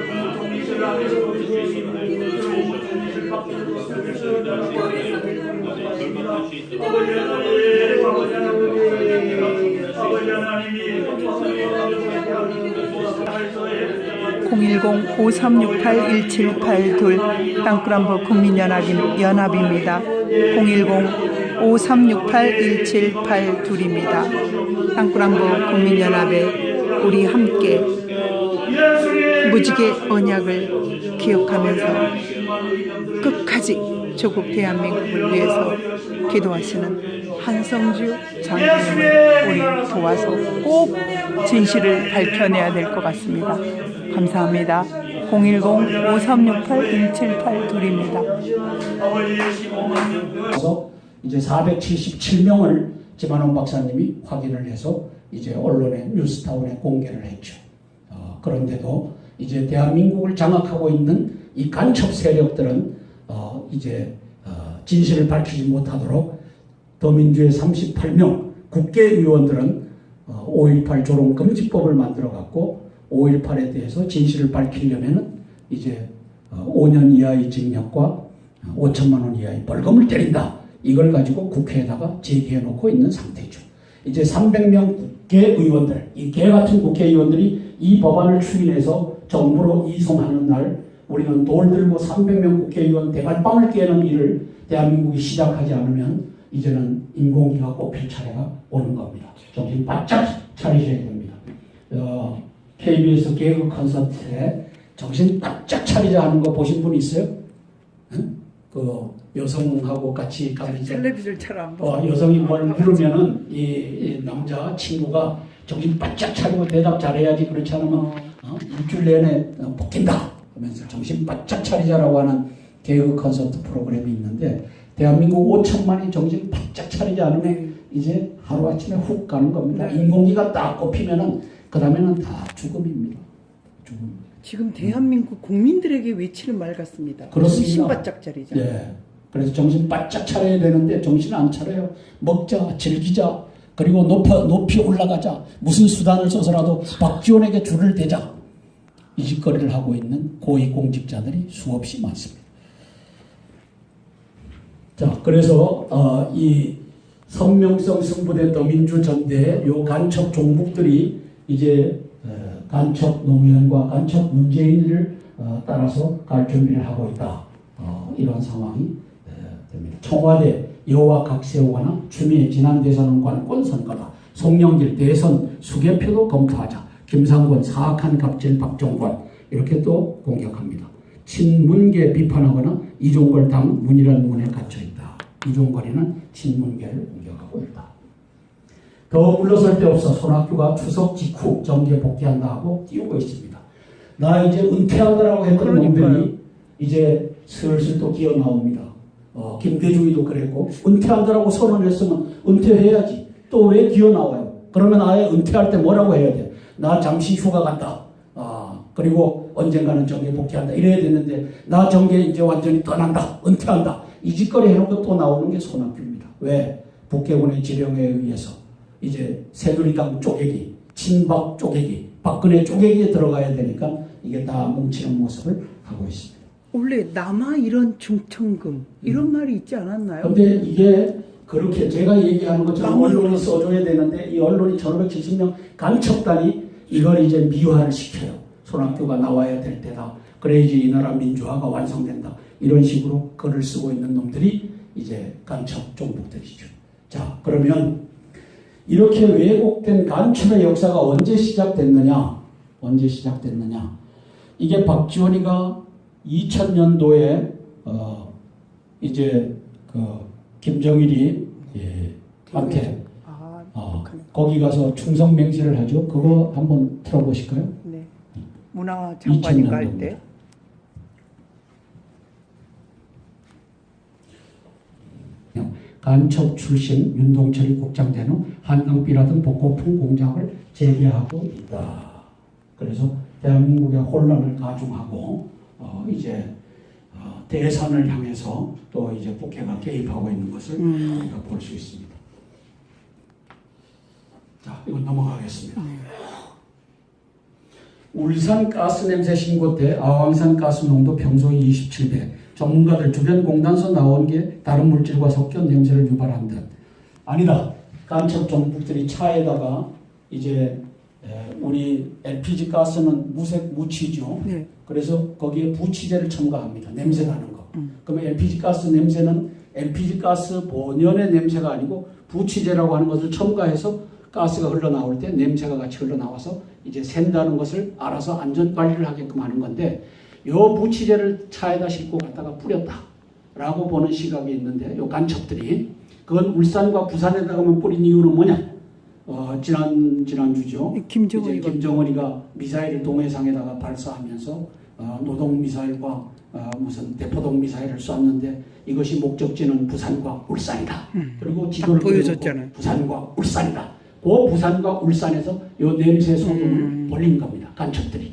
국무총리실 안에서 국무총리실 밖에서 아버지 하나님 010-5368-1782 땅굴안보 국민연합입니다. 010-5368-1782입니다. 땅굴안보 국민연합에 우리 함께 무지개 언약을 기억하면서 끝까지 조국 대한민국을 위해서 기도하시는 한성주 장로님을 우리 도와서 꼭 진실을 밝혀내야 될 것 같습니다. 감사합니다. 010-5368-1782입니다. 그래서 이제 477명을 지만원 박사님이 확인을 해서 이제 언론에 뉴스타운에 공개를 했죠. 그런데도 이제 대한민국을 장악하고 있는 이 간첩 세력들은 이제 진실을 밝히지 못하도록 더민주의 38명 국회의원들은 5.18 조롱금지법을 만들어갖고 5.18에 대해서 진실을 밝히려면은 이제 5년 이하의 징역과 5천만 원 이하의 벌금을 때린다. 이걸 가지고 국회에다가 제기해놓고 있는 상태죠. 이제 300명 국회의원들, 이 개같은 국회의원들이 이 법안을 추인해서 정부로 이송하는 날 우리는 돌 들고 300명 국회의원 대갈빵을 깨는 일을 대한민국이 시작하지 않으면 이제는 인공위가 꼽힐 차례가 오는 겁니다. 정신 바짝 차리셔야 됩니다. KBS 개그 콘서트에 정신 바짝 차리자 하는 거 보신 분 있어요? 응? 그 여성하고 같이 가면서 텔레비전 잘 안 봐. 여성이 뭘 물으면은 이 남자 친구가 정신 바짝 차리고 대답 잘해야지 그렇지 않으면 일주일 내내 먹힌다 하면서 정신 바짝 차리자라고 하는 개그 콘서트 프로그램이 있는데 대한민국 5천만이 정신 바짝 차리지 않으면 이제 하루아침에 훅 가는 겁니다. 인공위가 딱 꼽히면은 그 다음에는 다 죽음입니다. 죽음. 지금 대한민국 국민들에게 외치는 말 같습니다. 그렇습니다. 정신 바짝 차리자. 네. 그래서 정신 바짝 차려야 되는데 정신 안 차려요. 먹자, 즐기자, 그리고 높이 올라가자. 무슨 수단을 써서라도 박지원에게 줄을 대자. 이 짓거리를 하고 있는 고위공직자들이 수없이 많습니다. 자, 그래서 이 선명성 승부대 더민주 전대의 요 간첩 종북들이 이제 간첩 노무현과 간첩 문재인을 따라서 갈 준비를 하고 있다. 이런 상황이 됩니다. 청와대 여와 각 세우거나 추미애 지난 대선은 관권 선거다. 송영길 대선 수개표도 검토하자. 김상곤 사악한 갑질 박정권 이렇게 또 공격합니다. 친문계 비판하거나 이종걸 당 문이라는 문에 갇혀있다. 이종걸이는 친문계를 공격하고 있다. 더 물러설 데 없어 손학규가 추석 직후 정계 복귀한다 하고 띄우고 있습니다. 나 이제 은퇴하더라고 했던 그러니까요. 놈들이 이제 슬슬 또 기어 나옵니다. 김대중이도 그랬고 은퇴하더라고 선언했으면 은퇴해야지. 또 왜 기어 나와요? 그러면 아예 은퇴할 때 뭐라고 해야 돼? 나 잠시 휴가 간다. 그리고 언젠가는 정계 복귀한다. 이래야 되는데 나 정계 이제 완전히 떠난다. 은퇴한다. 이 짓거리 해놓고 또 나오는 게 손학규입니다. 왜? 북계군의 지령에 의해서 이제 새누리당 쪼개기, 친박 쪼개기, 박근혜 쪼개기에 들어가야 되니까 이게 다 뭉치는 모습을 하고 있습니다. 원래 남아 이런 중천금 이런 말이 있지 않았나요? 근데 이게 그렇게 제가 얘기하는 것처럼 언론이 써줘야 되는데 이 언론이 1570명 간첩단이 이걸 이제 미화를 시켜요. 손학규가 나와야 될 때다. 그래야지 이 나라 민주화가 완성된다. 이런 식으로 글을 쓰고 있는 놈들이 이제 간첩 종북들이죠. 자, 그러면 이렇게 왜곡된 간첩의 역사가 언제 시작됐느냐? 언제 시작됐느냐? 이게 박지원이가 2000년도에 이제 김정일이 한테 거기 가서 충성 맹세를 하죠. 그거 한번 틀어보실까요? 네. 문화 장관인가 할 때. 간첩 출신 윤동철이 국장된 후 한강비라든 복고풍 공작을 재개하고 있다. 그래서 대한민국의 혼란을 가중하고 이제 대선을 향해서 또 이제 국회가 개입하고 있는 것을 우리가 볼 수 있습니다. 자, 이건 넘어가겠습니다. 울산 가스 냄새 신고 때 아황산 가스 농도 평소 27배. 전문가들 주변 공단서 나온 게 다른 물질과 섞여 냄새를 유발한 듯. 아니다. 간첩 종북들이 차에다가 이제 우리 LPG 가스는 무색 무취죠. 네. 그래서 거기에 부취제를 첨가합니다. 냄새 나는 거. 그러면 LPG 가스 냄새는 LPG 가스 본연의 냄새가 아니고 부취제라고 하는 것을 첨가해서 가스가 흘러나올 때 냄새가 같이 흘러나와서 이제 샌다는 것을 알아서 안전관리를 하게끔 하는 건데 요 부취제를 차에다 싣고 갔다가 뿌렸다라고 보는 시각이 있는데 요 간첩들이 그건 울산과 부산에다가만 뿌린 이유는 뭐냐? 지난주죠. 김정은이가 미사일을 동해상에다가 발사하면서 노동 미사일과 무슨 대포동 미사일을 쐈는데 이것이 목적지는 부산과 울산이다. 그리고 지도를 보여줬잖아요. 부산과 울산이다. 그 부산과 울산에서 요 냄새 소금을 벌린 겁니다. 간첩들이.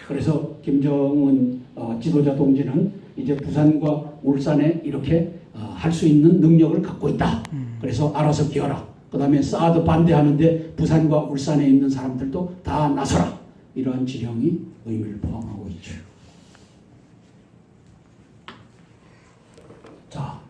그래서 김정은 지도자 동지는 이제 부산과 울산에 이렇게 할 수 있는 능력을 갖고 있다. 그래서 알아서 기어라. 그 다음에 사드 반대하는데 부산과 울산에 있는 사람들도 다 나서라. 이러한 지령이 의미를 포함하고 있죠. 자,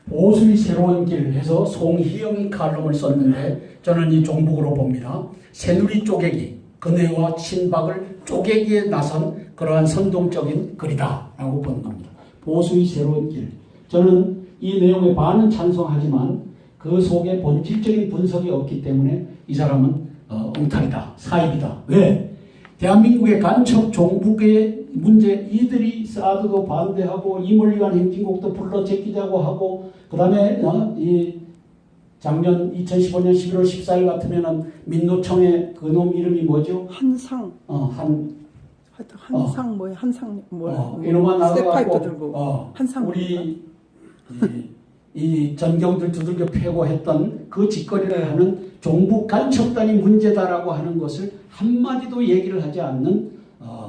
보수의 새로운 길 해서 송희영이 칼럼을 썼는데 저는 이 종북으로 봅니다. 새누리 쪼개기, 근혜와 친박을 쪼개기에 나선 그러한 선동적인 글이다 라고 보는 겁니다. 보수의 새로운 길. 저는 이 내용에 반은 찬성하지만 그 속에 본질적인 분석이 없기 때문에 이 사람은 엉터리다, 사입이다. 왜? 대한민국의 간첩 종북의 문제, 이들이 사드도 반대하고 이물리간 행진곡도 불러 제끼자고 하고 그 다음에 이 작년 2015년 11월 14일 같으면은 민노총의 그놈 이름이 뭐죠? 한상. 한상 뭐야? 한상 뭐야? 이놈만 스텝파이프 나가고 들고 한상. 우리 이 전경들 두들겨 패고 했던 그 짓거리를 하는 종북 간첩단이 문제다라고 하는 것을 한마디도 얘기를 하지 않는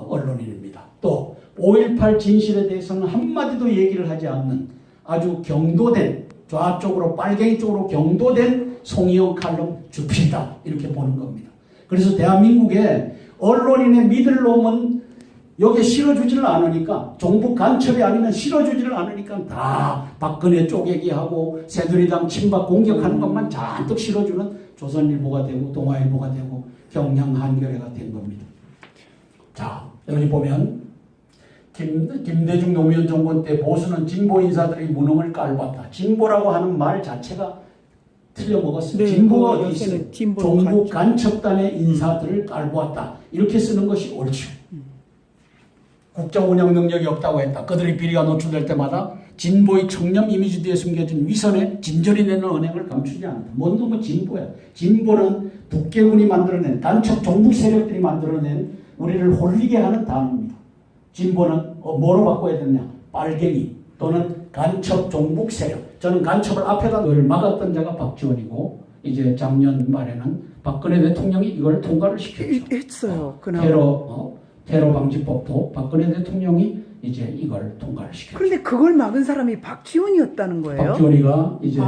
언론인입니다. 또 5.18 진실에 대해서는 한마디도 얘기를 하지 않는 아주 경도된 좌쪽으로 빨갱이 쪽으로 경도된 송희영 칼럼 주필이다 이렇게 보는 겁니다. 그래서 대한민국에 언론인의 믿을 놈은 여기에 실어주지를 않으니까 종북 간첩이 아니면 실어주지를 않으니까 다 박근혜 쪼개기하고 새누리당 친박 공격하는 것만 잔뜩 실어주는 조선일보가 되고 동아일보가 되고 경향 한겨레가 된 겁니다. 자, 여기 보면 김대중 노무현 정권 때 보수는 진보 인사들이 무능을 깔봤다. 진보라고 하는 말 자체가 틀려먹었습니다. 네, 진보가 그거 어디 있어요? 요새는 진보 종북 간첩단의 인사들을 깔보았다. 이렇게 쓰는 것이 옳죠. 국정 운영 능력이 없다고 했다. 그들의 비리가 노출될 때마다 진보의 청렴 이미지 뒤에 숨겨진 위선에 진저리 내는 언행을 감추지 않는다. 뭔 놈의 진보야. 진보는 북계군이 만들어낸 간첩 종북 세력들이 만들어낸 우리를 홀리게 하는 단어입니다. 진보는 뭐로 바꿔야 되느냐? 빨갱이 또는 간첩 종북 세력. 저는 간첩을 앞에다 그걸 막았던 자가 박지원이고 이제 작년 말에는 박근혜 대통령이 이걸 통과를 시켰죠. 했어요. 그나마. 테러 방지법도 박근혜 대통령이 이제 이걸 통과를 시켰죠. 그런데 그걸 막은 사람이 박지원이었다는 거예요? 박지원이가 이제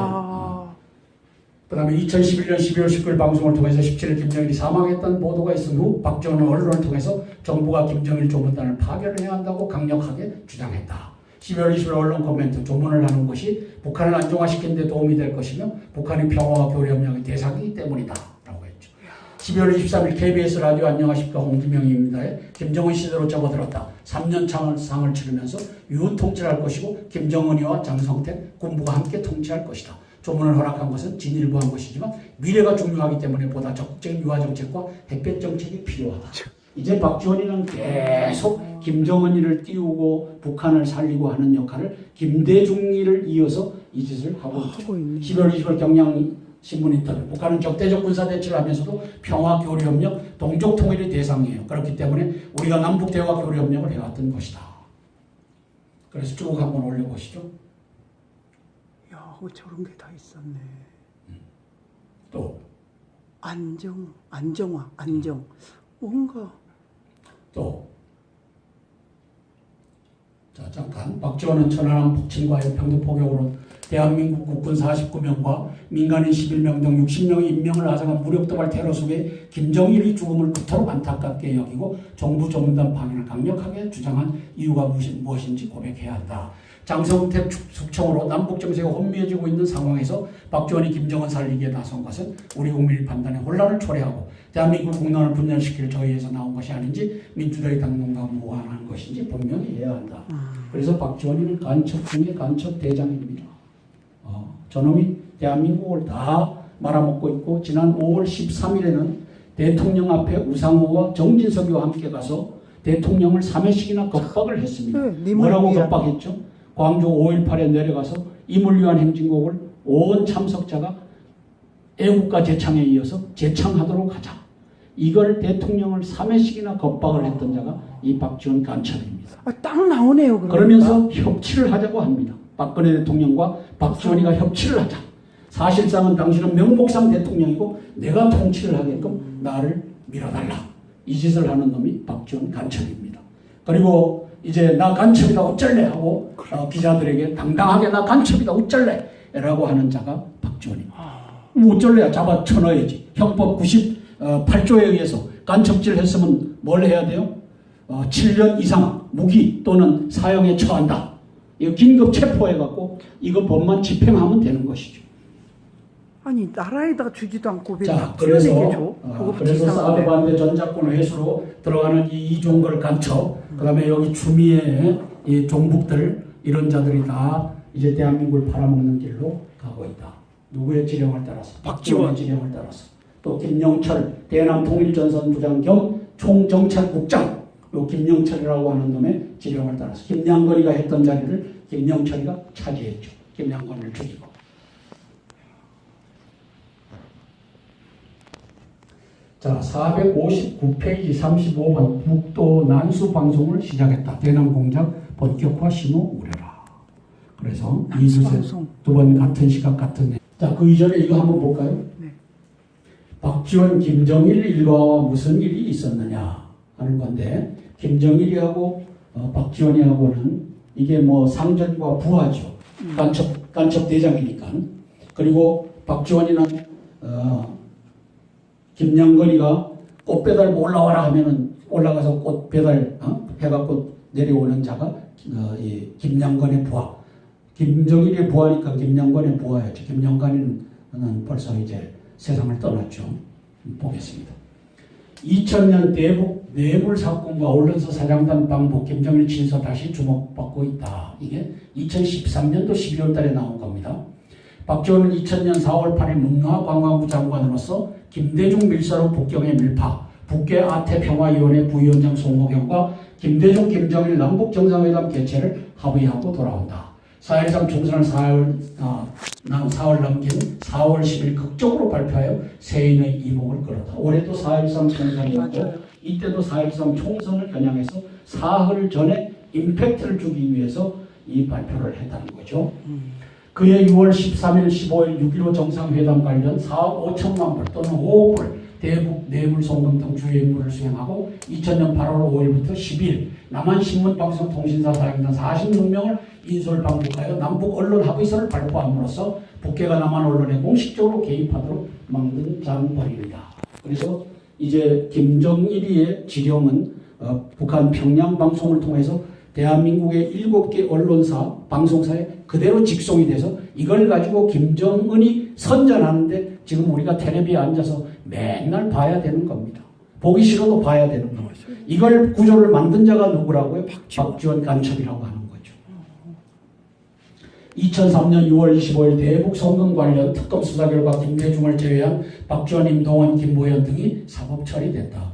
그다음에 2011년 12월 19일 방송을 통해서 17일 김정일이 사망했던 보도가 있은 후 박지원은 언론을 통해서 정부가 김정일 조문단을 파견해야 한다고 강력하게 주장했다. 12월 20일 언론 코멘트 조문을 하는 것이 북한을 안정화시키는 데 도움이 될 것이며 북한의 평화와 교류협력의 대상이기 때문이다 라고 했죠. 12월 23일 KBS 라디오 안녕하십니까 홍기명입니다에 김정은 시대로 접어들었다. 3년 상을 치르면서 유통치할 것이고 김정은이와 장성택 군부가 함께 통치할 것이다. 조문을 허락한 것은 진일보한 것이지만 미래가 중요하기 때문에 보다 적극적인 유화정책과 햇볕 정책이 필요하다. 이제 박지원이는 계속 김정은이를 띄우고 북한을 살리고 하는 역할을 김대중이를 이어서 이 짓을 하고 있죠. 12월 20일 경향신문 인터뷰. 북한은 적대적 군사대치를 하면서도 평화, 교류협력, 동족 통일의 대상이에요. 그렇기 때문에 우리가 남북 대화 교류협력을 해왔던 것이다. 그래서 쭉 한번 올려보시죠. 야, 저런 게 다 있었네. 또 안정화. 뭔가 자, 잠깐. 박지원은 천안함 북침과의 평등 포격으로 대한민국 국군 49명과 민간인 11명 등 60명의 인명을 앗아간 무력도발 테러 속에 김정일의 죽음을 그토록 안타깝게 여기고 정부 조문단 파견을 강력하게 주장한 이유가 무엇인지 고백해야 한다. 장성택 숙청으로 남북정세가 혼미해지고 있는 상황에서 박지원이 김정은 살리기에 나선 것은 우리 국민의 판단에 혼란을 초래하고 대한민국 국론을 분열시킬 저희에서 나온 것이 아닌지 민주당의 당론과 무관한 것인지 분명히 해야 한다. 그래서 박지원이는 간첩 중에 간첩 대장입니다. 저놈이 대한민국을 다 말아먹고 있고 지난 5월 13일에는 대통령 앞에 우상호와 정진석이와 함께 가서 대통령을 3회씩이나 겁박을 했습니다. 뭐라고 겁박했죠? 광주 5.18에 내려가서 임을 위한 행진곡을 온 참석자가 애국가 제창에 이어서 제창하도록 하자. 이걸 대통령을 3회씩이나 겁박을 했던 자가 이 박지원 간첩입니다. 딱 나오네요. 그러면서 협치를 하자고 합니다. 박근혜 대통령과 박지원이가 협치를 하자. 사실상은 당신은 명목상 대통령이고 내가 통치를 하게끔 나를 밀어달라. 이 짓을 하는 놈이 박지원 간첩입니다. 그리고 이제 나 간첩이다 어쩔래 하고 기자들에게 당당하게 나 간첩이다 어쩔래 라고 하는 자가 박지원입니다. 어쩔래야 잡아 쳐넣어야지. 형법 98조에 의해서 간첩질 했으면 뭘 해야 돼요? 7년 이상 무기 또는 사형에 처한다. 이거 긴급 체포해갖고 이거 법만 집행하면 되는 것이죠. 아니 나라에다가 주지도 않고 왜 자, 그래서 그래서 사드 반대 전작권 회수로 들어가는 이 이종걸 간첩, 그다음에 여기 추미애 이 종북들 이런 자들이 다 이제 대한민국을 팔아먹는 길로 가고 있다. 누구의 지령을 따라서? 박지원의 지령을 따라서. 또 김영철 대남 통일전선 부장 겸 총정찰국장, 요 김영철이라고 하는 놈의 지령을 따라서 김양건이가 했던 자리를 김영철이가 차지했죠. 김양건을 죽이고. 자, 459페이지 35번 북도 난수 방송을 시작했다. 대남 공작 본격화 신호 우려라. 그래서 두 번 같은 시각 같은. 자, 그 이전에 이거 한번 볼까요? 네. 박지원 김정일 일가와 무슨 일이 있었느냐 하는 건데 김정일이하고 박지원이하고는 이게 뭐 상전과 부하죠. 간첩 대장이니까. 그리고 박지원이는 김양건이가 꽃 배달 올라와라 하면은 올라가서 꽃 배달 해갖고 내려오는 자가 이 김양건의 부하. 김정일의 부하니까 김양건의 부하였죠. 김양건이는 벌써 이제 세상을 떠났죠. 보겠습니다. 2000년 대북 뇌물 사건과 언론사 사장단 방북 김정일 친서 다시 주목받고 있다. 이게 2013년도 12월 달에 나온 겁니다. 박지원은 2000년 4월 8일 문화관광부 장관으로서 김대중 밀사로 북경의 밀파, 북계 아태평화위원회 부위원장 송호경과 김대중 김정일 남북정상회담 개최를 합의하고 돌아온다. 4.13 총선을 4월 넘긴 4월 10일 극적으로 발표하여 세인의 이목을 끌었다. 올해도 4.13 총선이었고 이때도 4.13 총선을 겨냥해서 사흘 전에 임팩트를 주기 위해서 이 발표를 했다는 거죠. 그해 6월 13일, 15일 6.15 정상회담 관련 4억 5천만 불 또는 5억 불 대북 뇌물 송금 등 주요 임무를 수행하고 2000년 8월 5일부터 10일 남한신문방송통신사 사장단 46명을 인솔 방북하여 남북 언론 합의서를 발표함으로써 북계가 남한 언론에 공식적으로 개입하도록 만든 장본입니다. 그래서 이제 김정일이의 지령은 북한 평양 방송을 통해서 대한민국의 7개 언론사, 방송사에 그대로 직송이 돼서 이걸 가지고 김정은이 선전하는데 지금 우리가 텔레비에 앉아서 맨날 봐야 되는 겁니다. 보기 싫어도 봐야 되는 겁니다. 이걸 구조를 만든 자가 누구라고요? 박지원 간첩이라고 하는 거죠. 2003년 6월 25일 대북 송금 관련 특검 수사 결과 김대중을 제외한 박지원, 임동원, 김보연 등이 사법 처리됐다.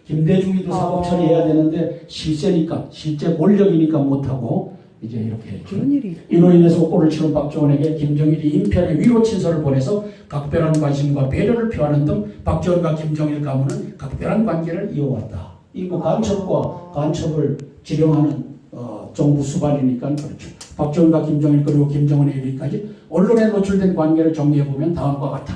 김대중이도 사법 처리해야 되는데 실세니까, 실제 권력이니까 못하고 이제 이렇게 했죠. 이로 인해서 꼴을 치른 박지원에게 김정일이 인편에 위로 친서를 보내서 각별한 관심과 배려를 표하는 등 박지원과 김정일 가문은 각별한 관계를 이어왔다. 이거 간첩과 간첩을 지령하는 정부 수반이니까 그렇죠. 박지원과 김정일 그리고 김정은에 이르기까지 언론에 노출된 관계를 정리해보면 다음과 같아.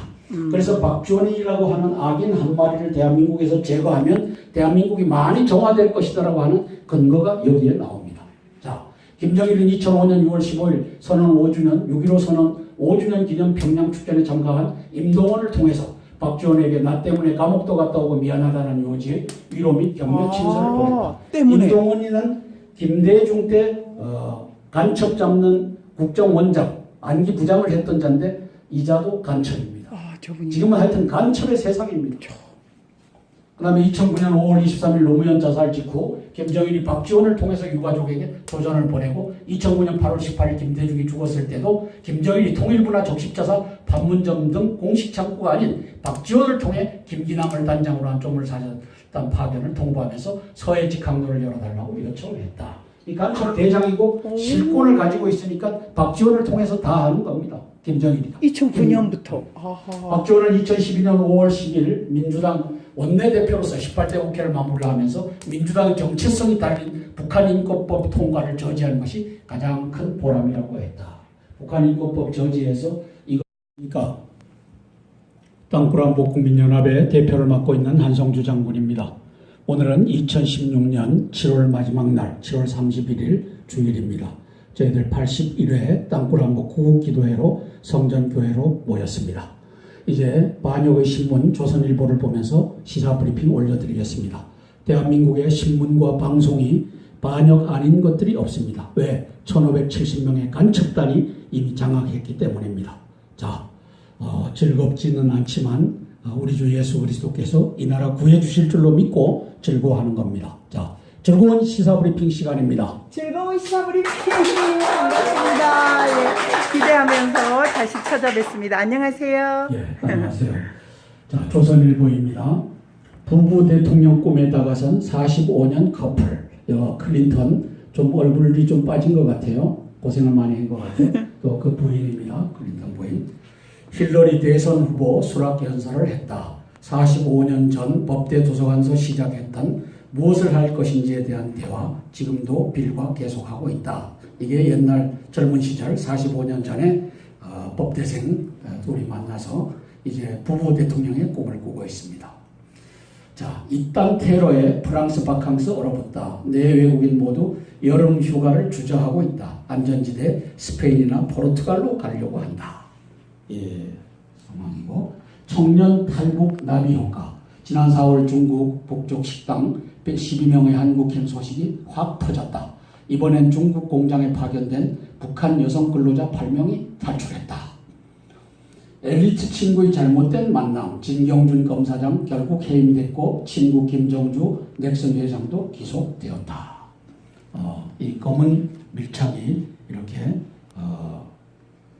그래서 박지원이라고 하는 악인 한 마리를 대한민국에서 제거하면 대한민국이 많이 정화될 것이다라고 하는 근거가 여기에 나옵니다. 자, 김정일은 2005년 6월 15일 선언 5주년, 6.15 선언 5주년 기념 평양축전에 참가한 임동원을 통해서 박지원에게 나 때문에 감옥도 갔다 오고 미안하다는 요지의 위로 및 격려 친서를 보냈다. 임동원이는 김대중 때 간첩 잡는 국정원장, 안기 부장을 했던 자인데 이자도 간첩입니다. 지금은 하여튼 간첩의 세상입니다. 그 다음에 2009년 5월 23일 노무현 자살 직후 김정일이 박지원을 통해서 유가족에게 도전을 보내고 2009년 8월 18일 김대중이 죽었을 때도 김정일이 통일부나 적십자사 판문점 등 공식 창구가 아닌 박지원을 통해 김기남을 단장으로 한 조물사절단 파견을 통보하면서 서해 직항로를 열어달라고 요청을 했다. 이 간첩 대장이고 실권을 가지고 있으니까 박지원을 통해서 다 하는 겁니다. 김정일이가. 2009년부터. 박지원은 2012년 5월 10일 민주당 원내대표로서 18대 국회를 마무리하면서 민주당의 정체성이 달린 북한인권법 통과를 저지한 것이 가장 큰 보람이라고 했다. 북한인권법 저지해서 이거니까 땅굴한복국민연합의 대표를 맡고 있는 한성주 장군입니다. 오늘은 2016년 7월 마지막 날 7월 31일 주일입니다. 저희들 81회 땅굴한복 구국기도회로 성전교회로 모였습니다. 이제 반역의 신문 조선일보를 보면서 시사브리핑 올려드리겠습니다. 대한민국의 신문과 방송이 반역 아닌 것들이 없습니다. 왜? 1570명의 간첩단이 이미 장악했기 때문입니다. 자, 즐겁지는 않지만 우리 주 예수 그리스도께서 이 나라 구해주실 줄로 믿고 즐거워하는 겁니다. 자, 즐거운 시사브리핑 시간입니다. 즐거운 시사브리핑 반갑습니다. 예, 기대하면서 다시 찾아뵙습니다. 안녕하세요. 예, 안녕하세요. 자, 조선일보입니다. 부부 대통령 꿈에 다가선 45년 커플. 클린턴 좀 얼굴이 좀 빠진 것 같아요. 고생을 많이 한 것 같아요. 또 그 부인입니다. 클린턴 부인. 힐러리 대선 후보 수락 연설을 했다. 45년 전 법대 도서관에서 시작했던 무엇을 할 것인지에 대한 대화, 지금도 빌과 계속하고 있다. 이게 옛날 젊은 시절 45년 전에 법대생 둘이 만나서 이제 부부 대통령의 꿈을 꾸고 있습니다. 자, 이딴 테러에 프랑스 바캉스 얼어붙다. 내 외국인 모두 여름 휴가를 주저하고 있다. 안전지대 스페인이나 포르투갈로 가려고 한다. 예, 상황이고 청년 탈북 나비 효과. 지난 4월 중국 북쪽 식당 112명의 한국인 소식이 확 퍼졌다. 이번엔 중국 공장에 파견된 북한 여성 근로자 8명이 탈출했다. 엘리트 친구의 잘못된 만남, 진경준 검사장 결국 해임됐고 친구 김정주 넥슨 회장도 기소되었다. 이 검은 밀착이 이렇게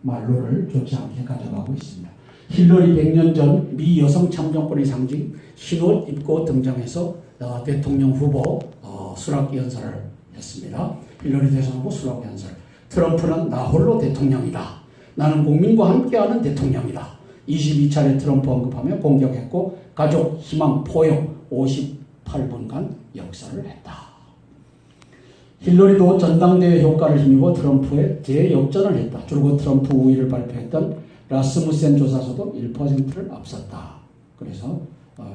말로를 좋지 않게 가져가고 있습니다. 힐러리 100년 전 미 여성 참정권의 상징 흰옷 입고 등장해서 대통령 후보 수락 연설을 했습니다. 힐러리 대선 후보 수락 연설. 트럼프는 나 홀로 대통령이다. 나는 국민과 함께하는 대통령이다. 22차례 트럼프 언급하며 공격했고 가족, 희망, 포용 58분간 역설을 했다. 힐러리도 전당대회 효과를 힘입어 트럼프에 대역전을 했다. 줄곧 트럼프 우위를 발표했던 라스무센 조사서도 1%를 앞섰다. 그래서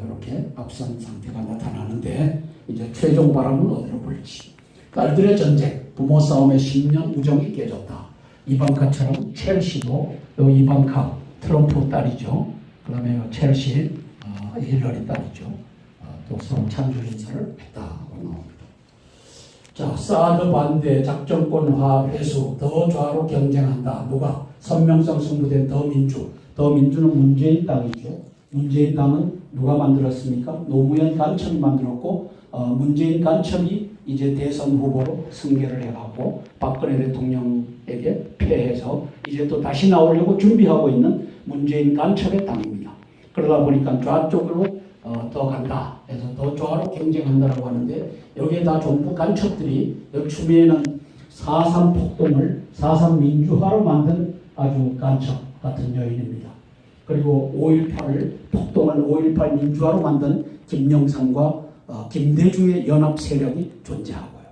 이렇게 앞선 상태가 나타나는데 이제 최종 바람은 어디로 불지. 딸들의 전쟁, 부모 싸움의 10년 우정이 깨졌다. 이방카처럼 첼시도 이방카 트럼프 딸이죠. 그다음에 첼시 힐러리 딸이죠. 또 서로 찬조 인사를 했다고 나옵니다. 자, 사드 반대, 작전권화 회수, 더 좌로 경쟁한다. 누가? 선명성 승부된 더민주. 더민주는 문재인 당이죠. 문재인 당은 누가 만들었습니까? 노무현 간첩이 만들었고 문재인 간첩이 이제 대선 후보로 승계를 해가고 박근혜 대통령에게 패해서 이제 또 다시 나오려고 준비하고 있는 문재인 간첩의 당입니다. 그러다 보니까 좌쪽으로 더 간다. 그래서 더 좌로 경쟁한다라고 하는데 여기에 다 전부 간첩들이 여기 추미애는 4.3 폭동을 4.3 민주화로 만든 아주 간첩 같은 여인입니다. 그리고 5.18 폭동을 5.18 민주화로 만든 김영삼과 김대중의 연합 세력이 존재하고요.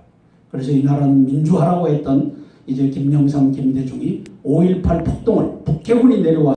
그래서 이 나라는 민주화라고 했던 이제 김영삼, 김대중이 5.18 폭동을 북해군이 내려와